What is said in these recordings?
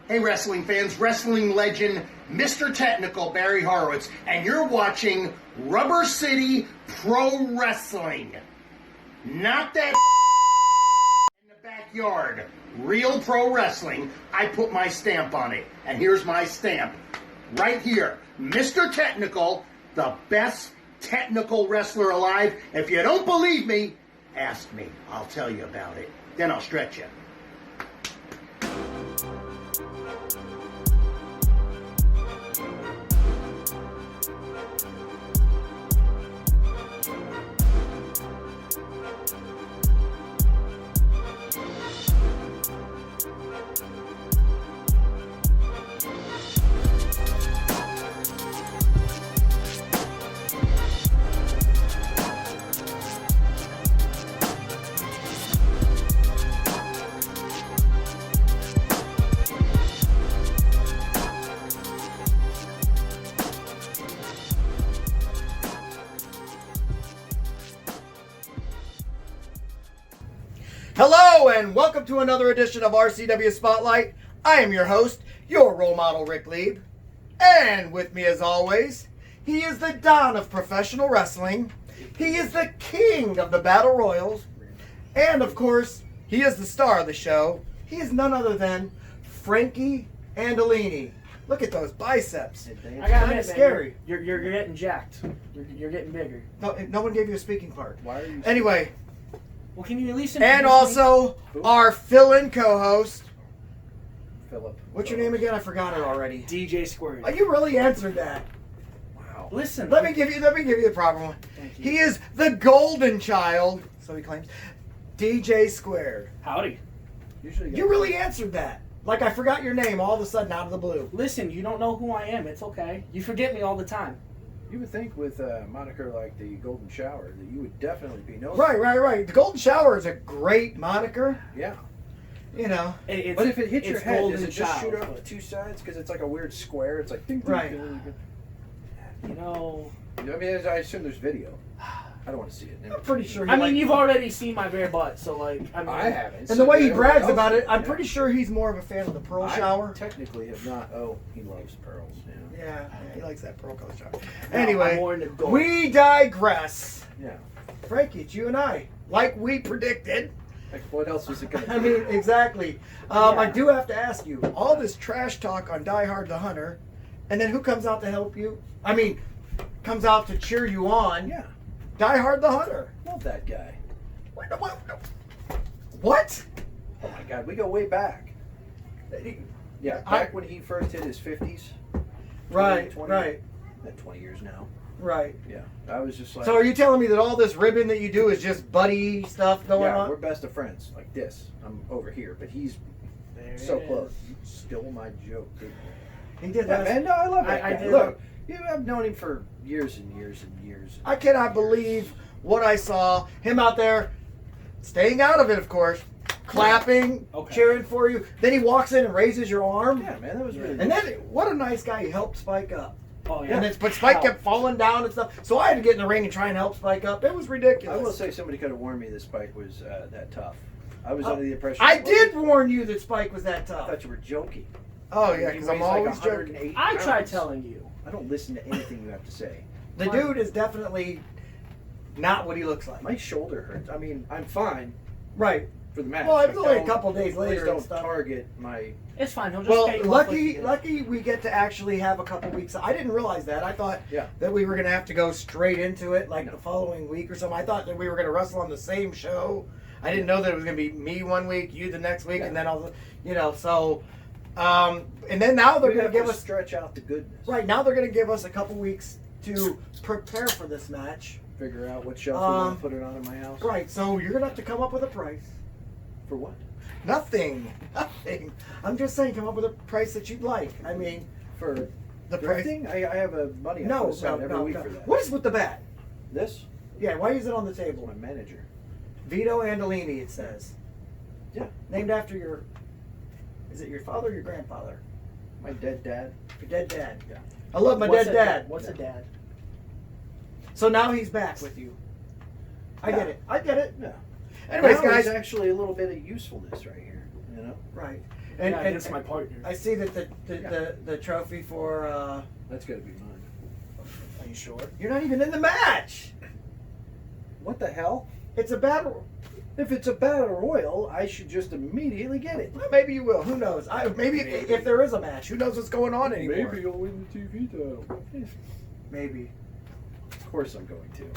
Hey wrestling fans, wrestling legend Mr. Technical Barry Horowitz, and you're watching Rubber City Pro Wrestling. Not that in the backyard. Real pro wrestling. I put my stamp on it. And here's my stamp. Right here. Mr. Technical, the best technical wrestler alive. If you don't believe me, ask me. I'll tell you about it. Then I'll stretch you. Hello and welcome to another edition of RCW Spotlight. I am your host, your role model, Ric Lieb. And with me as always, he is the Don of professional wrestling. He is the king of the Battle Royals. And of course, he is the star of the show. He is none other than Frankie Andolini. Look at those biceps. I got kind of scary. You're getting jacked. You're getting bigger. No one gave you a speaking part. Why are you? Anyway. Well, can you at least And also, our fill-in co-host. Philip. What's your name again? I forgot it already. DJ Squared. Oh, you really answered that. Wow. Listen. Let me give you the proper one. Thank you. He is the golden child, so he claims. DJ Squared. Howdy. Usually You really answered that. Like I forgot your name all of a sudden out of the blue. Listen, you don't know who I am. It's okay. You forget me all the time. You would think with a moniker like the Golden Shower that you would definitely be known. Right. The Golden Shower is a great moniker. Yeah. You know. But if it hits your head, does it just Child, shoot out two sides? Because it's like a weird square. It's like ding, ding, Right. ding, ding. You know. I mean, I assume there's video. I don't want to see it. I'm pretty sure. I mean, you've already seen my bare butt, so like. I haven't. And the way he Everyone brags else about it, did, I'm yeah. pretty sure he's more of a fan of the pearl shower. I technically have not. Oh, he loves pearls. Yeah, he likes that pearl color shower. No, Anyway, I'm more into gold. we digress. Yeah. Frankie, it's you and I. Like we predicted. Like, what else was it going to be? I mean, exactly. Yeah. I do have to ask you, all this trash talk on Die Hard the Hunter, and then who comes out to help you? I mean, comes out to cheer you on. Yeah. Die Hard the Hunter. Love that guy. What? Oh my God, we go way back. Yeah, back when he first hit his 50s. Right. 20 years now. Right. Yeah, I was just like. So are you telling me that all this ribbon that you do is just buddy stuff going yeah, on? we're best of friends. Like this. I'm over here, but he's There so it close. is. You stole my joke, didn't you? He did Yeah, that. man, no, I love that I guy. did. Look, I've known him for years and years and years. I cannot believe what I saw. Him out there, staying out of it, of course, clapping, Okay. cheering for you. Then he walks in and raises your arm. Yeah, man, that was really. And then, what a nice guy. He helped Spike up. Oh yeah. And then, but Spike kept falling down and stuff. So I had to get in the ring and try and help Spike up. It was ridiculous. I will say somebody could have warned me that Spike was that tough. I was under the impression. I did warn you that Spike was that I tough. thought you were joking. Oh, yeah, He because I'm weighs like always joking. 108 I tried pounds. telling you. I don't listen to anything you have to say. The dude is definitely not what he looks like. My shoulder hurts. I mean, I'm fine Right. for the match. Well, it was but only a don't- couple days please later don't and stuff. target my. It's fine. He'll just Well, pay you lucky monthly. we get to actually have a couple weeks. I didn't realize that. I thought Yeah. that we were going to have to go straight into it like No. the following week or something. I thought that we were going to wrestle on the same show. I didn't know that it was going to be me one week, you the next week, Yeah. and then so, and then now they're We going have to give to us, stretch out the goodness. right, now they're going to give us a couple weeks to prepare for this match. Figure out what shelf we want to put it on in my house. Right, so you're going to have to come up with a price. For what? Nothing. I'm just saying, come up with a price that you'd like. I mean, For the price. thrifting? I have a money I No, put aside every no. week for that. What is with the bat? This? Yeah, why is it on the table? My manager. Vito Andolini, it says. Yeah. Named after your, is it your father or your grandfather? My dead dad. Your dead dad. Yeah. I love my What's dead a dad. What's a dad? So now he's back with you. I Yeah. get it. I get it. Yeah. Anyways, Now guys. there's actually a little bit of usefulness right here. You know. Right. Yeah, against my partner. I see that the trophy for. That's got to be mine. Are you sure? You're not even in the match. What the hell? It's a battle. If it's a battle royal, I should just immediately get it. Well, maybe you will. Who knows? Maybe if there is a match, who knows what's going on anymore? Maybe you'll win the TV title. Maybe. Of course I'm going to.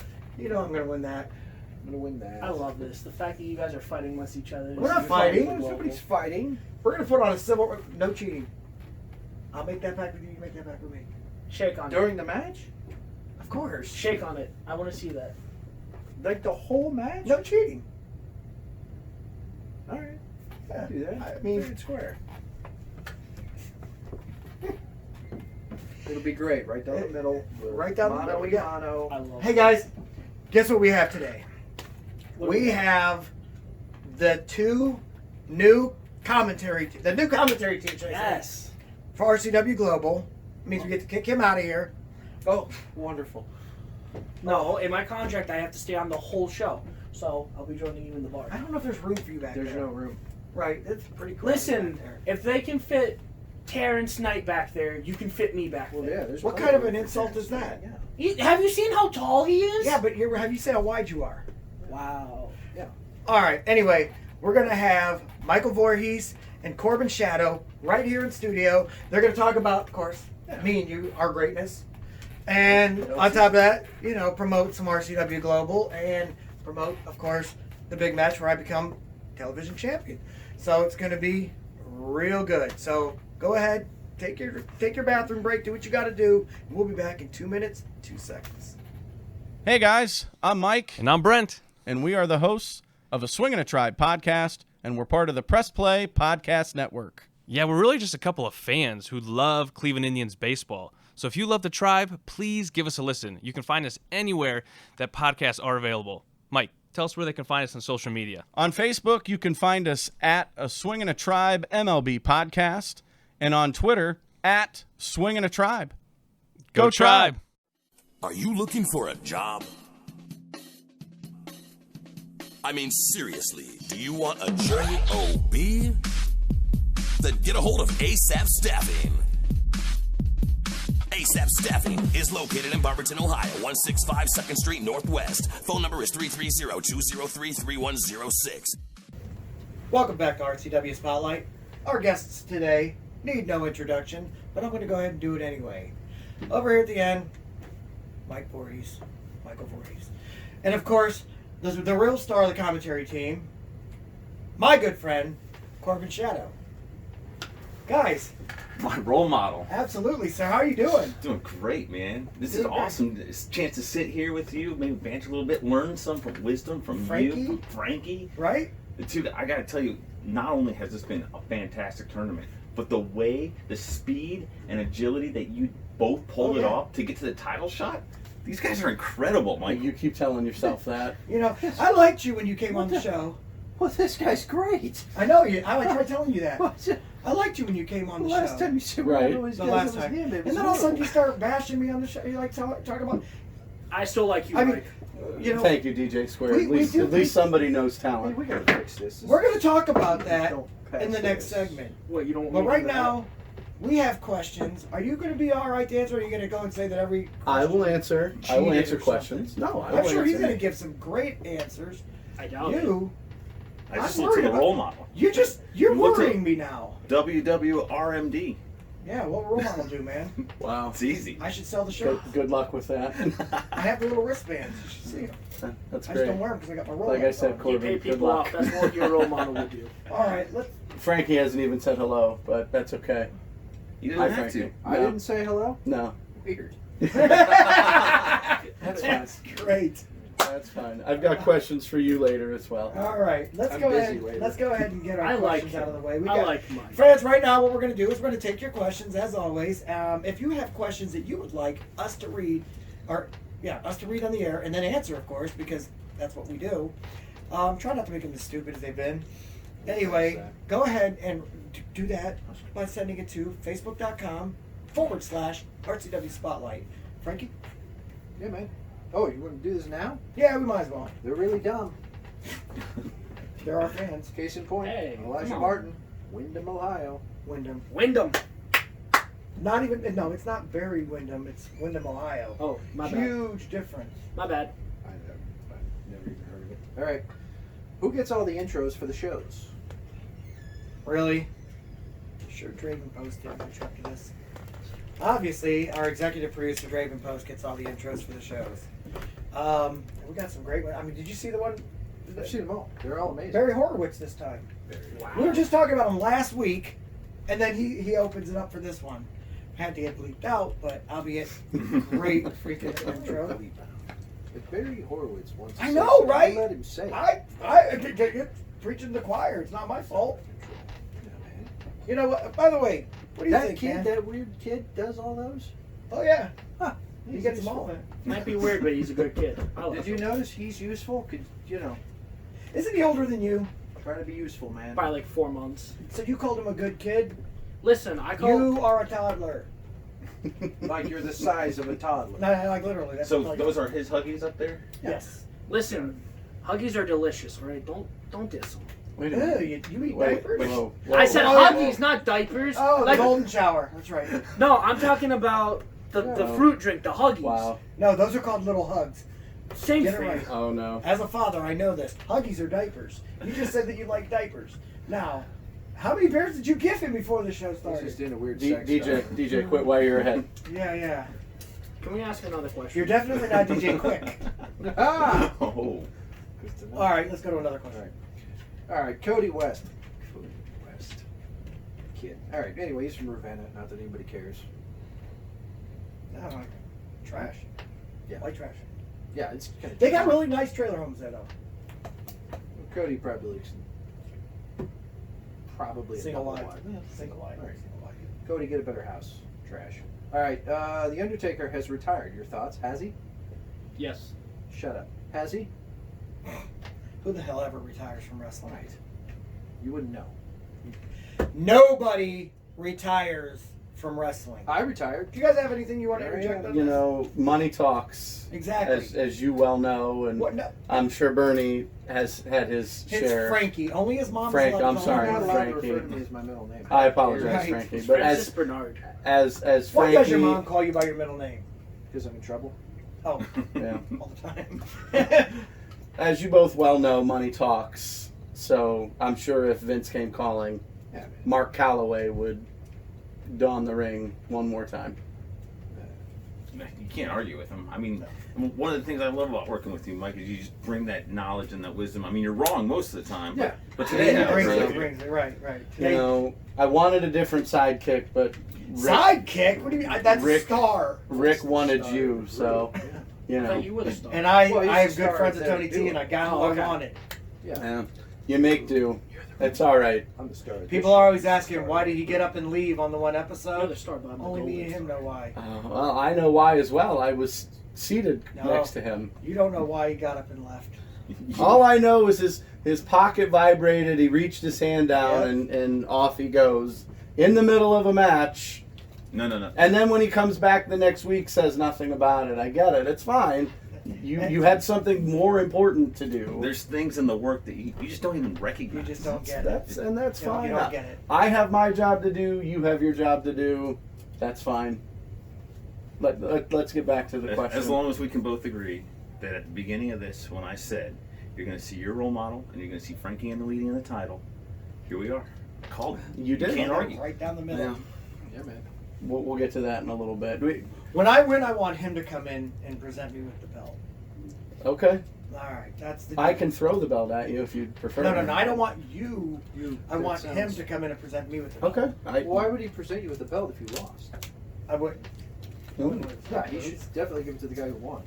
You know I'm going to win that. I'm going to win that. I love this. The fact that you guys are fighting against each other. We're not fighting. Nobody's fighting. We're going to put on a civil. No cheating. I'll make that back with you. You make that back with me. Shake on During it. the match? Of course. Shake on it. I want to see that. Like the whole match? No cheating. All right. Yeah. Do that. I mean, Fair and square. It'll be great. Right down the middle. Right down the middle. We got. Mono. I love Hey it. guys, guess what we have today? What do We have the new commentary team, should I say, Yes. for RCW Global. Means we get to kick him out of here. Oh, wonderful. No, in my contract, I have to stay on the whole show. So I'll be joining you in the bar. I don't know if there's room for you back There's there. no room. Right, it's pretty cool. Listen, if they can fit Terrence Knight back there, you can fit me back Well, there. yeah. There's What plenty kind of an room for insult Terrence is that? Knight, Have you seen how tall he is? Yeah, but have you seen how wide you are? Wow. Yeah. All right. Anyway, we're gonna have Michael Vorhies and Korban Shadow right here in studio. They're gonna talk about, of course, me and you, our greatness, and on top of that, promote some RCW Global and promote, of course, the big match where I become television champion. So it's gonna be real good. So go ahead, take your bathroom break, do what you got to do, and we'll be back in 2 minutes, 2 seconds. Hey guys, I'm Mike, And I'm Brent. and we are the hosts of a Swingin' a Tribe podcast, and we're part of the Press Play Podcast Network. Yeah, we're really just a couple of fans who love Cleveland Indians baseball. So if you love the Tribe, please give us a listen. You can find us anywhere that podcasts are available. Mike, tell us where they can find us on social media. On Facebook, you can find us at a Swingin' a Tribe MLB podcast, and on Twitter at Swingin' a Tribe. Go Tribe! Are you looking for a job? I mean, seriously, do you want a job? Then get a hold of ASAP Staffing. ASAP Staffing is located in Barberton, Ohio, 165 2nd Street Northwest. Phone number is 330-203-3106. Welcome back to RCW Spotlight. Our guests today need no introduction, but I'm going to go ahead and do it anyway. Over here at the end, Michael Vorhies. And of course, the real star of the commentary team, my good friend, Korban Shadow. Guys, My role model. absolutely, sir. How are you doing? Doing great, man. This is Doing great. awesome. It's a chance to sit here with you, maybe banter a little bit, learn some from wisdom from Frankie? you, from Frankie. Right? Dude, I gotta tell you, not only has this been a fantastic tournament, but the way, the speed and agility that you both pulled Oh, it yeah. off to get to the title shot, these guys are incredible, Mike. You keep telling yourself that. I liked you when you came on the show. Well, this guy's great. I know you. I tried telling you that. I liked you when you came on the Last show. time you said Right. one of those The guys, last it was time. him. It And was then all of a sudden you. you start bashing me on the show. You like talking about, I still like you, I mean, Mike. Thank you, DJ Square. We- we do- at least somebody knows Hey, talent. we gotta fix this. we're going to talk about that Don't pass in the next this. segment. What, you don't want But me to right do that? now, we have questions. Are you going to be all right to answer, or are you going to go and say that every I will answer. I will cheated answer or questions. something? No, I I'm will sure he's answer. going to give some great answers. I doubt it. I just I'm looked to worried the about- role model. You're You look worrying at- me now. WWRMD. Yeah, what role model do, man? Wow. It's easy. I should sell the shirt. Good luck with that. I have the little wristbands. You should see them. That's I just great. don't wear them because I got my role Like I models said, on. Corbin, You pay good people luck. off. That's what your role model would do. All right, let's. Frankie hasn't even said hello, but that's okay. You Hi, didn't have Frankie. to. I No. didn't say hello? No, Weird. That's great. that's fine. I've got questions for you later as well. All right, let's I'm go busy ahead. later. Let's go ahead and get our I like questions him. out of the way. We I got, like Mike. friends. Right now, what we're going to do is we're going to take your questions as always. If you have questions that you would like us to read, us to read on the air and then answer, of course, because that's what we do. Try not to make them as stupid as they've been. Anyway, go ahead and do that by sending it to facebook.com/RCW Spotlight. Frankie? Yeah, man. Oh, you want to do this now? Yeah, we might as well. They're really dumb. They're our fans. Case in point, Hey, Elijah come on. Martin. Windham, Ohio. Wyndham. Wyndham. Not even. No, it's not very Wyndham. It's Wyndham, Ohio. Oh, my bad. Huge difference. My bad. I've never even heard of it. All right. Who gets all the intros for the shows? Really? Sure, Draven Post did check this. Obviously, our executive producer Draven Post gets all the intros for the shows. We got some great ones. I mean, did you see the one? I've seen them all. They're all amazing. Barry Horowitz this time. Wow. We were just talking about him last week, and then he opens it up for this one. Had to get bleeped out, but albeit great freaking intro. If Barry Horowitz wants to I say know, something, right? Let him say it. I preaching to the choir. It's not my fault. Yeah, man. You know what? By the way, what do you That think, kid, man? that weird kid, does all those? Oh yeah, Huh. he He's gets them useful. all. Man. Might be weird, but he's a good kid. I love Did you him. notice he's useful? Could Isn't he older than you? try to be useful, man. By like 4 months. So you called him a good kid? Listen, I call. You are a toddler. Like you're the size of a toddler. No, like literally. That's So what those are his Huggies up there? Yes. Listen, Huggies are delicious, all right? Don't diss them. Wait a Ew, minute. you eat Wait, diapers? whoa, I said Oh, yeah. Huggies, not diapers. Oh, Like- the golden shower. That's right. No, I'm talking about the Oh. fruit drink, the Huggies. Wow. No, those are called little hugs. Same Get it thing. right. Oh no. As a father, I know this. Huggies are diapers. You just said that you like diapers. Now, how many pairs did you give him before the show He's started? just in a weird D- sex DJ, stuff. DJ, quit while you're ahead. Yeah, yeah. Can we ask another question? You're definitely not DJ Quick. Ah! Oh. All right, let's go to another question. All right, Cody West. Cody West. Kid. All right, anyway, he's from Ravenna. Not that anybody cares. Oh, trash. Yeah. White trash. Yeah, it's kind of. They got really nice trailer homes there, though. Cody probably looks. Probably Single a double wide. wide. Single wide. All right. Single wide. Cody, get a better house. Trash. All right, The Undertaker has retired. Your thoughts? Has he? Yes. Shut up. Has he? Who the hell ever retires from wrestling? Right. You wouldn't know. Nobody retires from wrestling. I retired. Do you guys have anything you want to There interject you on You this? know, money talks. Exactly. As you well know, and What? No, I'm sure Bernie has had his it's share. Frankie. Only his mom. Frank, is allowed I'm to sorry, You're not allowed to Frankie. refer to me as my middle name. I apologize, Right. Frankie, It's but Francis Bernard. as Why does your Frankie, mom call you by your middle name? Because I'm in trouble. Oh, yeah, all the time. as you both well know, money talks. So I'm sure if Vince came calling, Yeah, man. Mark Calloway would don the ring one more time. You can't argue with him. I mean, one of the things I love about working with you, Mike, is you just bring that knowledge and that wisdom. I mean, you're wrong most of the time. Yeah. But today, Yeah, that was brings really it, good. Right. You know, I wanted a different sidekick, but Sidekick? What do you mean? That's Rick- a star. Rick wanted you, so you I know. thought you were the star. And I Well, he's have the good star friends with there Tony to T, do and it. I got Oh, what okay. I wanted. Yeah. Yeah, you make do. It's all right. I'm the star. of People this are show. always asking, why did he get up and leave on the one You're episode? the star, but I'm the Only me golden and him star. know why. Well, I know why as well. I was seated No. next to him. You don't know why he got up and left. All I know is his pocket vibrated. He reached his hand down, Yep. and off he goes in the middle of a match. No. And then when he comes back the next week, says nothing about it. I get it. It's fine. You had something more important to do. There's things in the work that you just don't even You recognize. just don't get it. That's You fine. don't get it. I have my job to do. You have your job to do. That's fine. Let's get back to the question. As long as we can both agree that at the beginning of this, when I said you're going to see your role model and you're going to see Frankie Andolini in the title, here we are. I called it. You did. Can't argue. Right down the middle. Yeah. Yeah, man. We'll get to that in a little bit. When I win, I want him to come in and present me with the belt. Okay. All right, that's the. I can throw the belt at you if you'd prefer. No. I don't want you. I That want him sounds- to come in and present me with the belt. Okay. Why would he present you with the belt if you lost? I would. Yeah, he should definitely give it to the guy who won.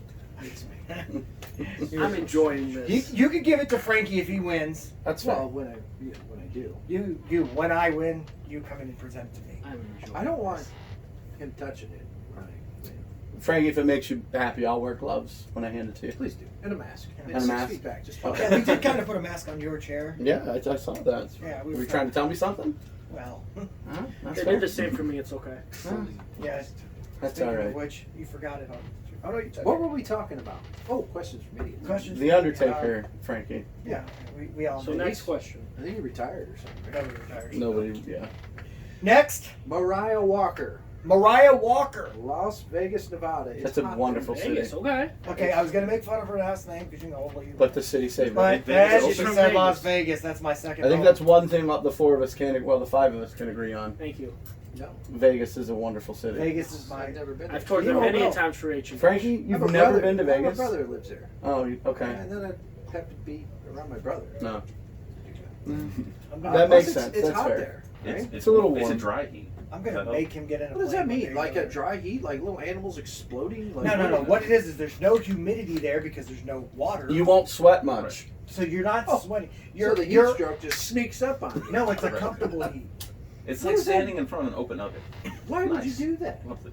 I'm enjoying this. You could give it to Frankie if he wins. That's Well, fine. when I do. When I win, you come in and present it to me. I'm enjoying I don't this. want him touching it when I win. Frankie, if it makes you happy, I'll wear gloves when I hand it to you. Please do. And a mask. And a It's 6 mask. feet back. Just Okay. Yeah, we did kind of put a mask on your chair. Yeah, I saw that. Yeah, Were you trying to tell me something? Well, That's They fair. did the same for me. It's okay. yeah. That's Speaking all of right. which, you forgot it on. Oh no, you took What it. were we talking about? Oh, questions from idiots. Questions? The Undertaker, Frankie. Yeah, we all So know. next question. I think he retired or something. Nobody retires. Nobody, yeah. Next, Mariah Walker, Mariah Walker. Las Vegas, Nevada. It's That's a hot wonderful there. city. Vegas, okay. Okay, I was gonna make fun of her last name because you know. But the city saved But it. as Vegas. she From said, Las Vegas. Vegas. That's my second. I think vote. that's one thing the four of us can, well, the five of us can agree on. Thank you. No, Vegas is a wonderful city. Vegas is my. I've never been. I've there. toured them You don't many know. times for H. Frankie, I have you've a never brother. been to Vegas? My brother lives there. Oh, okay. And then I have to be around my brother. No. I'm That gonna, makes Plus, sense. It's That's hot fair. there. Right? It's a little It's a warm. dry heat. I'm gonna make him get in a What does that plane mean? one Like day. a dry heat? Like little animals exploding? Like No. What it is there's no humidity there because there's no water. You won't sweat much. So you're not Oh, sweating. So You're the heat you're stroke just sneaks up on you. no, it's a comfortable heat. It's What like is that? standing in front of an open oven. Why would you Nice. do that? Lovely.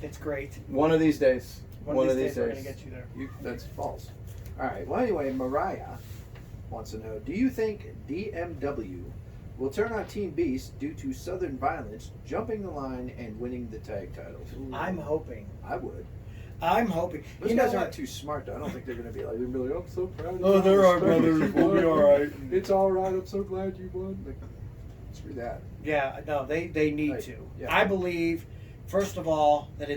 It's great. One of these days. One of these days we're gonna get you there. That's false. All right. Well, anyway, Mariah wants to know: do you think DMW will turn on Team Beast due to Southern violence, jumping the line and winning the tag titles? I'm hoping. I would. I'm hoping. Those You know guys what? aren't too smart, though. I don't think they're going to be like, I'm so proud of you. Oh, they're our Respect brothers. you We'll be won. all right. It's all right. I'm so glad you won. Like, screw that. Yeah, no, they need Right. to. Yeah. I believe, first of all, that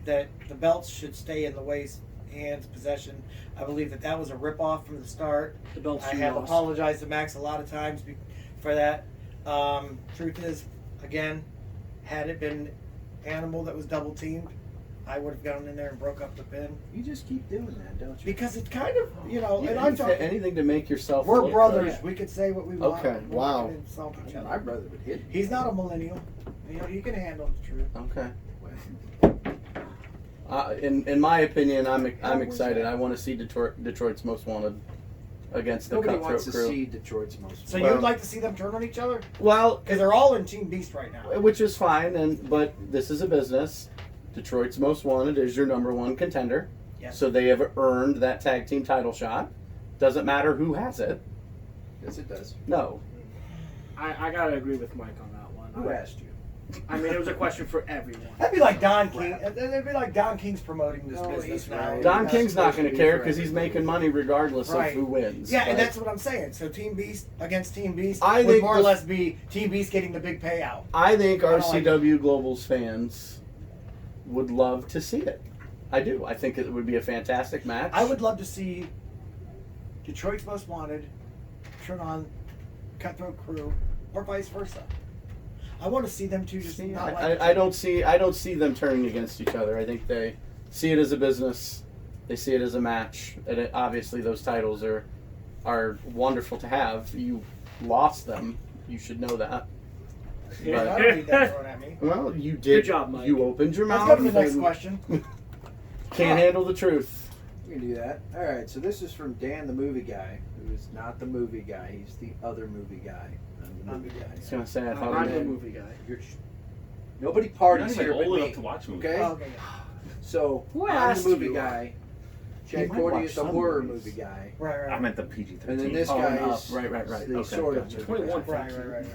that the belts should stay in the waist, hands, possession. I believe that was a ripoff from the start. The belts I you have lost. apologized to Max a lot of times for that. Truth is, again, had it been Animal that was double teamed, I would have gone in there and broke up the pin You just keep doing that, don't you? because it's kind of and I'm Anything, talking. anything to make yourself We're look brothers. good. We could say what we want. Okay, We're wow. not gonna insult each My other. brother would hit me. He's not a millennial. He can handle the truth. Okay. Well, In my opinion, I'm How was excited. that? I want to see Detroit's Most Wanted against the nobody Cutthroat wants to Crew. see Detroit's most. So Well- you'd like to see them turn on each other? Well, Because they're all in Team Beast right now. which is fine, but this is a business. Detroit's Most Wanted is your number one contender, Yes. so they have earned that tag team title shot. Doesn't matter who has it. Yes, it does. No. I gotta agree with Mike on that one. Who asked you? I mean, it was a question for everyone. That'd be like Don King. That'd be like Don King's promoting this No, business he's now. right. Don That's King's not supposed going to to be care for because he's everybody. making money regardless Right. of who wins. Yeah, and But that's what I'm saying. So Team Beast against Team Beast I would think more or the- less be Team Beast getting the big payout. I think I don't like RCW Global's fans would love to see it. I do. I think it would be a fantastic match. I would love to see Detroit's Most Wanted turn on Cutthroat Crew, or vice versa. I want to see them two just See, not like each I other. don't see them turning against each other. I think they see it as a business. They see it as a match. And obviously, those titles are wonderful to have. You lost them. You should know that. Yeah, I don't need that thrown at me. Well, you did. Good job, Mike. You opened your Let's mouth. go to the next and question. Can't handle the truth. We can do that. All right. So this is from Dan, the movie guy, who is not the movie guy. He's the other movie guy. I'm the movie I was guy. gonna say I thought I'm he the did. movie guy. You're, nobody You're parties not here even but old me. enough to watch movies. Okay. Oh, okay. So Who I'm asked the movie you? guy. He Chad might Cordy watch is the some horror movies. movie guy. Right, right. I meant the PG-13. And then this Oh, guy no. is Right. the Okay, sort of gotcha. movie 21. guy. Right.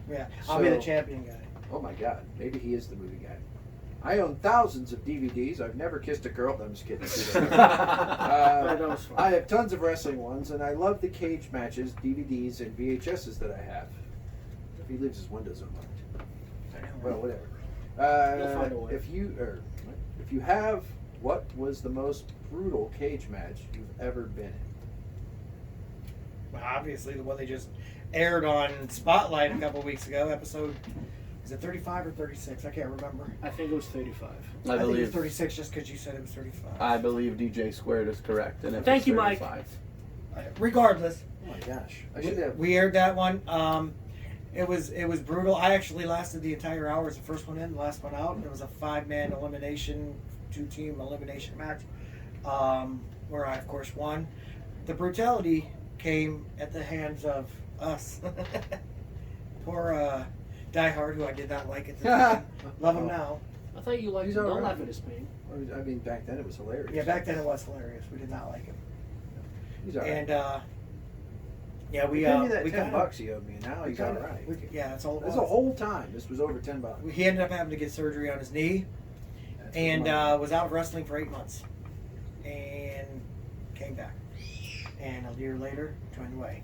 Yeah, I'll be the So- champion guy. Oh my God, maybe he is the movie guy. I own thousands of DVDs. I've never kissed a girl. No, I'm just kidding. That was fun. I have tons of wrestling ones, and I love the cage matches, DVDs, and VHSs that I have. If he leaves his windows unlocked. Well, whatever. You'll find a way. If you have, what was the most brutal cage match you've ever been in? Well, obviously, the one they just aired on Spotlight a couple weeks ago, episode, is it 35 or 36? I can't remember. I think it was 35. I think it was believe 36 just because you said it was 35. I believe DJ Squared is correct, and it Thank was you, Mike. 35. Regardless, Oh my gosh, I should have. we aired that one. It was brutal. I actually lasted the entire hour as the first one in, the last one out. It was a 5-man elimination, 2-team elimination match, where I of course won. The brutality came at the hands of us. Poor Die Hard, who I did not like at the time. Love him now. I thought you liked He's him. all Don't right. laugh at his pain. I mean, back then it was hilarious. Yeah, back then it was hilarious. We did not like him. He's all right. And yeah, we He gave me that we $10 kinda- he owed me, and now we he's all kinda- right. we- yeah, that's all it This was. the whole time. This was over $10. He ended up having to get surgery on his knee, and was out of wrestling for 8 months, and came back, and a year later joined the way.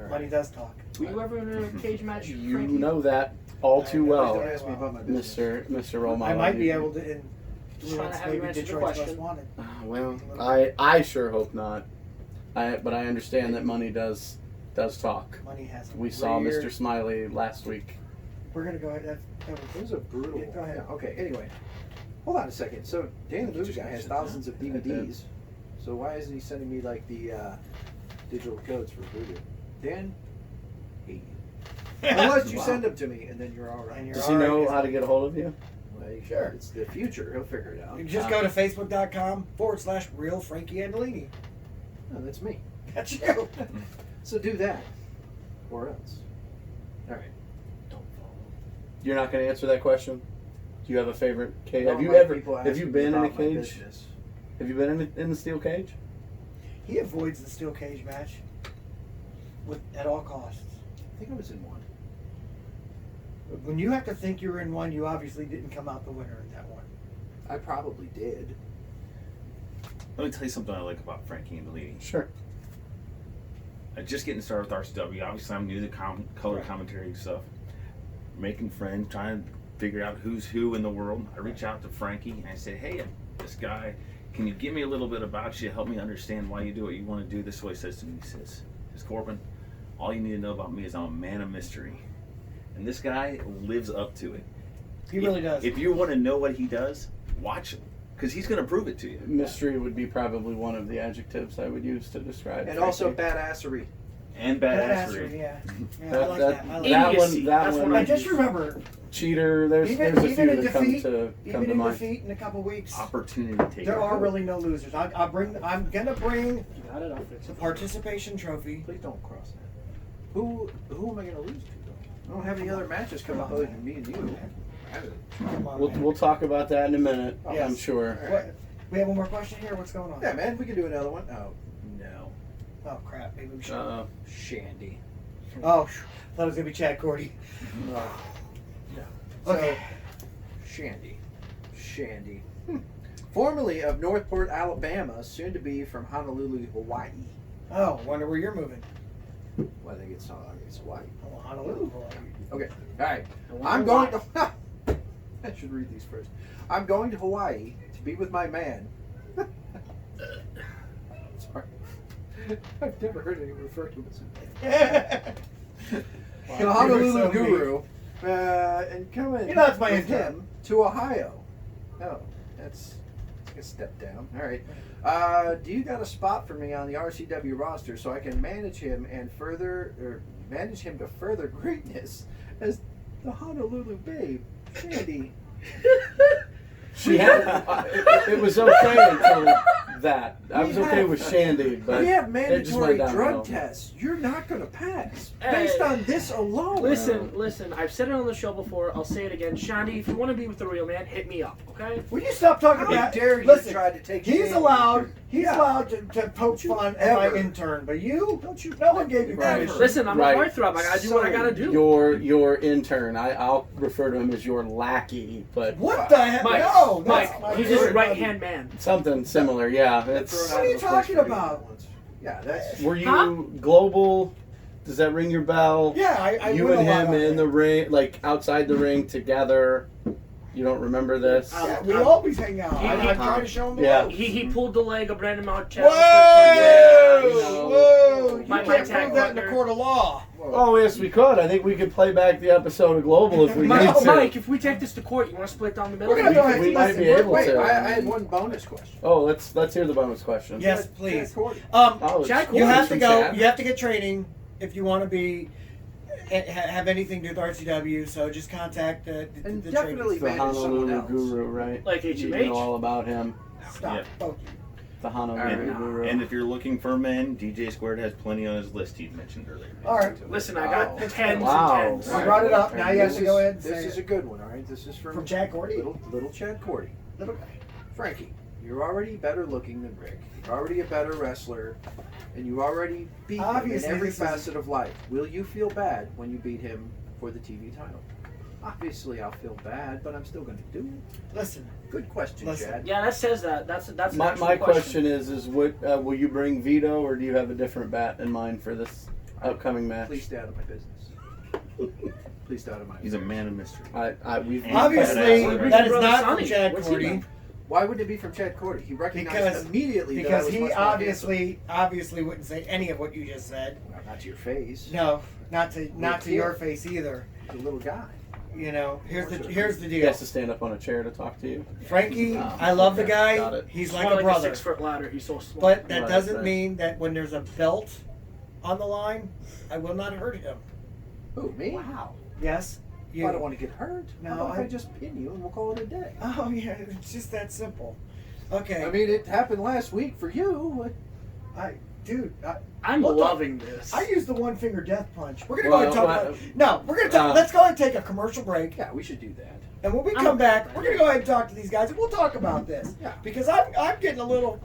Money does talk. Were you ever in a cage match? You Frankie? know that all too well, Don't ask me about my business. Mr. Roman. I might be able to. In Just trying to have you maybe answer the Detroit's question. Most Wanted. Well, I sure hope not. But I understand that money does talk. Money has. A We saw weird- Mr. Smiley last week. We're gonna go ahead. It was a brutal. Yeah, go ahead. Yeah, okay. Anyway, hold on a second. So Dan the Movie Guy has thousands of DVDs. So why isn't he sending me like the digital codes for Voodoo? Dan, hate you. Unless you send them to me, and then you're all right. And you're Does he know how to get a hold of you? Well, Sure. It's the future. He'll figure it out. You just go to facebook.com/real Frankie Andolini. No, that's me. That's you. So do that, or else. All right. You're not going to answer that question? Do you have a favorite cage? Well, Have you like ever? people Have ask you me been in a about my cage? business. Have you been in the steel cage? He avoids the steel cage match at all costs. I think I was in one. When you have to think you're in one, you obviously didn't come out the winner in that one. I probably did. Let me tell you something I like about Frankie Andolini. Sure. Just getting started with RCW. Obviously, I'm new to color commentary stuff. Making friends, trying to figure out who's who in the world. I reach out to Frankie and I say, hey, this guy, can you give me a little bit about you? Help me understand why you do what you want to do. This is what he says to me. He says, Korban, all you need to know about me is I'm a man of mystery. And this guy lives up to it. He really does. If you want to know what he does, watch him. Because he's going to prove it to you. Mystery would be probably one of the adjectives I would use to describe. And Frankie. also badassery. And badassery. Yeah. Yeah, I That, like that, that. I like that Idiocy. one. That That's one. what I just remember, Cheater. There's a even few in that come defeat, to even in mind. defeat in a couple weeks, Opportunity to take there it. are really no losers. I'm gonna bring You got it, I'll fix the it. participation trophy. Please don't cross that. Who am I going to lose to, though? I don't have any other matches coming up other than me and you. Come on, We'll, man. we'll talk about that in a minute. Yes. I'm sure. What? We have one more question here. What's going on? Yeah, man, we can do another one. Oh, no. Oh crap! Maybe we should. Shandy. Oh, thought it was gonna be Chad Cordy. No. Okay. Shandy. Formerly of Northport, Alabama, soon to be from Honolulu, Hawaii. Oh, wonder where you're moving. Well, I think it's Hawaii. Oh, Honolulu. Okay, all right. I'm going to. I should read these first. I'm going to Hawaii to be with my man. Sorry. I've never heard anyone refer to it. The Honolulu Guru. And coming You know, that's my with intern. him to Ohio. Oh, that's a step down. All right. Do you got a spot for me on the RCW roster so I can manage him to further greatness as the Honolulu Babe, Shandy? She had. It was okay until that. I was okay with Shandy, but We have it just went mandatory downhill. drug tests. You're not going to pass Hey. based on this alone. Listen, I've said it on the show before, I'll say it again. Shandy, if you want to be with the real man, hit me up, okay? Will you stop talking How about? dare you Listen, try to take he's Shandy? allowed. He's Yeah. allowed to poke fun at my ever- intern, but you don't. You. No one gave you Right. permission. Listen, I'm Right. a heartthrob. I gotta do what I gotta do. Your intern. I'll refer to him as your lackey, but What the heck? Mike, No, that's Mike, my he's his word. right hand man. something similar. Yeah. Thrown It's. out What are of you the place talking for doing about? that once. Yeah, that's. Were you Huh? global? Does that ring your bell? Yeah, I You win and a lot him on in that. the ring, like outside the ring together. You don't remember this? Yeah, we always hang out. I'm trying to show him the Yeah. ropes. He pulled the leg of Brandon Marchell. Whoa! know. Whoa! You My can't tag prove that in the partner. court of law. Oh yes, we could. I think we could play back the episode of Global if we need Mike, to. Mike, if we take this to court, you want to split down the middle? We're gonna go ahead. We might Listen, be able Wait, to. I had one bonus question. Oh, let's hear the bonus question. Yes, please. Jack Cordy. Oh, Jack it's- You have it's to from go. Chad. You have to get training if you want to be have anything to do with RCW. So just contact the And training. definitely The manage someone Honolulu else. Guru, right? Like You HMH? know all about him. Stop. Yeah. Thank you. The Honolulu Alright. Guru. And if you're looking for men, DJ Squared has plenty on his list he mentioned earlier. All right. Listen, I got Wow. tens Wow. and tens. I brought it up. Now you have This to go is- ahead and say This is it. a good one, all right? This is From Chad Cordy? Little Chad Cordy. Little guy. Frankie, you're already better looking than Rick. You're already a better wrestler, and you already beat him Obviously, in every this is- facet of life. Will you feel bad when you beat him for the TV title? Obviously, I'll feel bad, but I'm still going to do it. Listen, Good question, Listen. Chad. Yeah, that says that. That's an My actual question is what will you bring Vito, or do you have a different bat in mind for this upcoming match? Please stay out of my business. Please stay out of my He's a man of mystery. We've obviously, Badass. that is Brother not Sonny. from Chad What's he Cordy. done? Why would it be from Chad Cordy? He recognized immediately that I because was he much more obviously wouldn't say any of what you just said. handsome. Well, not to your face. No, not to kid. your face either. The little guy. You know, here's the he deal. has to stand up on a chair to talk to you. Frankie, Oh, I love the okay. guy. Got it. He's He's like more a like brother. a 6-foot ladder. He's so small. But that Right, doesn't right. mean that when there's a belt on the line, I will not hurt him. Who, me? Wow. Yes. Well, I don't want to get hurt. No, How about if I- I just pin you and we'll call it a day? Oh yeah, it's just that simple. Okay. I mean, it happened last week for you. I'm We'll talk- loving this. I used the one finger death punch. We're gonna go ahead and talk Well, about. No, we're gonna talk. Let's go ahead and take a commercial break, Yeah, we should do that. and when we I'm come okay back, with we're that. gonna go ahead and talk to these guys, and we'll talk about this. Yeah. Because I'm getting a little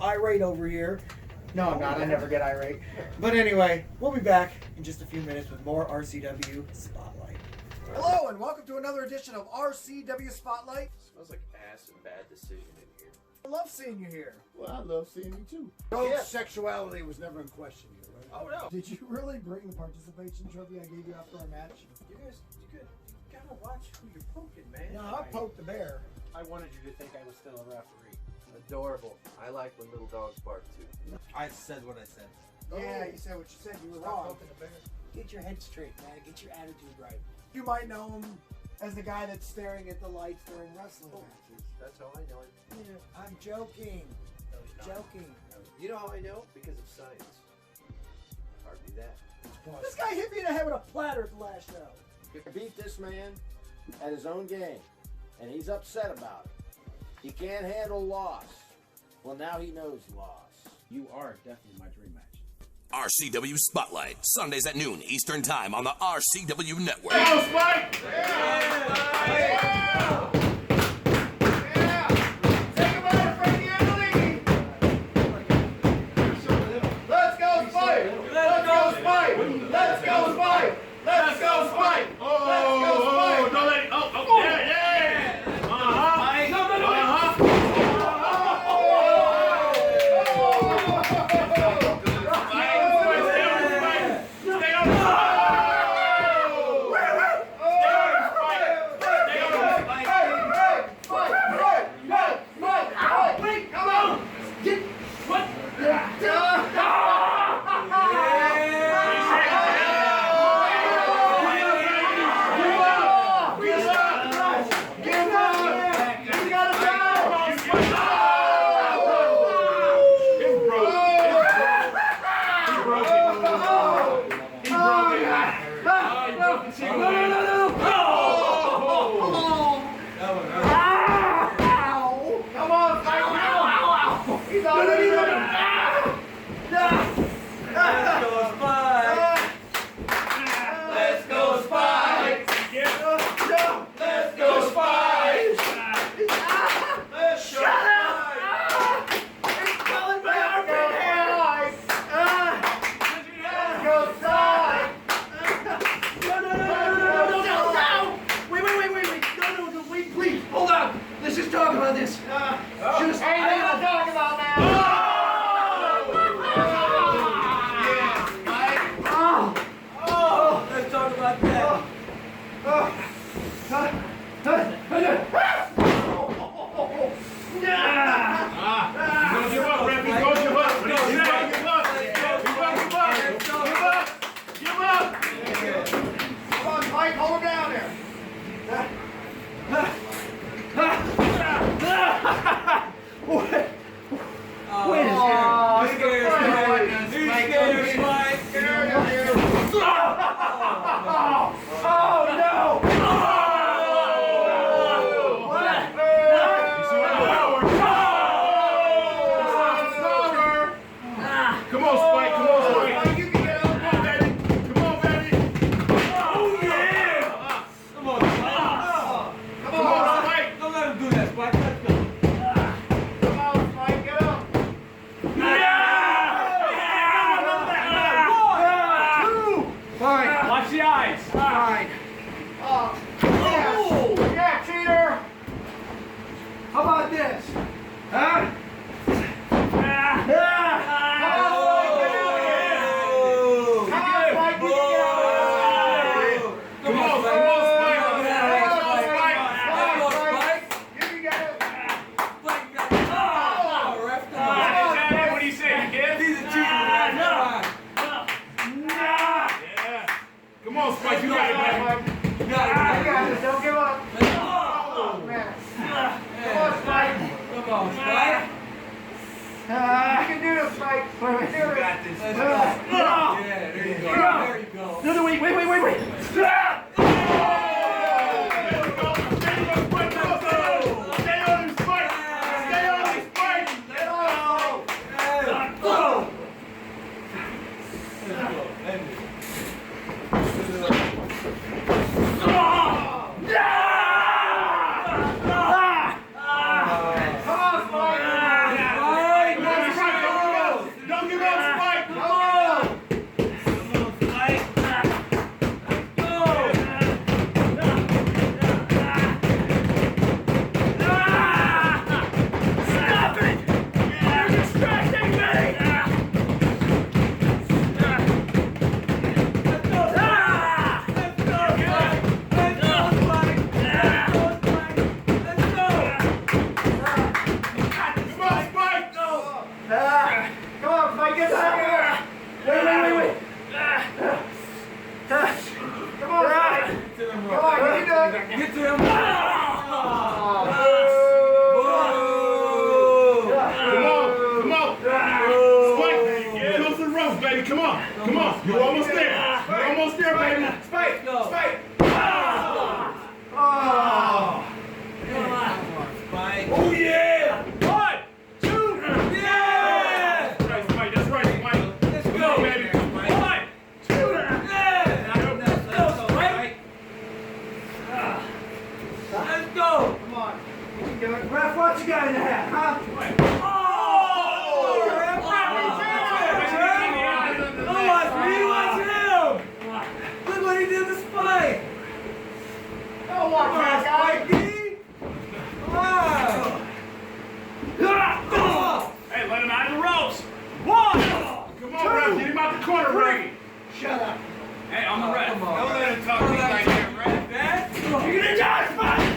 irate over here. No, I'm not. I never get irate. But anyway, we'll be back in just a few minutes with more RCW Spotlight. Hello, and welcome to another edition of RCW Spotlight. Smells like ass and bad decision in here. I love seeing you here. Well, I love seeing you too. Yeah. Sexuality was never in question here, right? Oh no. Did you really bring the participation trophy I gave you after our match? You gotta watch who you're poking, man. No, I poked the bear. I wanted you to think I was still a referee. Adorable. I like when little dogs bark too. I said what I said. Yeah, you said what you said. You were Stop wrong. poking the bear. Get your head straight, man. Get your attitude right. You might know him as the guy that's staring at the lights during wrestling matches. That's how I know it. Yeah, I'm joking. No, he's not. Joking. You know how I know? Because of science. Hardly that. This guy hit me in the head with a platter at the last show. You beat this man at his own game, and he's upset about it. He can't handle loss. Well, now he knows loss. You are definitely my dream match. RCW Spotlight, Sundays at noon Eastern Time on the RCW Network. Take him out, Frankie Andolini! Let's go, Spike! Let's go, Spike! Let's go, Spike! Let's go, Spike! Let's go, Spike! Don't let it. Oh, yeah. Yeah, cheater! How about this? Huh? Spike, you got it, man. I got this. Don't give up. Oh, man. Come on, Spike. Come on, Spike. You can do this, Spike. You got this. Yeah, there you go. There you go. No, wait. Stay on him, Spike. Stay on him, Spike. Don't give up, Spike. Come on. Get to him. Baby, come on. You're almost there. You're almost there, baby. Spike. Spike. Oh, yeah. 1, 2, Yeah. That's right, Spike. That's right, Spike. Let's Come go, on, baby. 1, 2, Yeah. Let's go, Spike. Let's go. Come on. You can do it. Ref, what you got in the hat, huh? Look what he did to Spike. Don't watch that guy. Hey, let him out of the ropes. 1. Come on, ref. Get him out the corner, Frankie. Shut up. Hey, I'm the ref. Come on. Don't let him talk to me like that, ref. You're gonna die, Spike.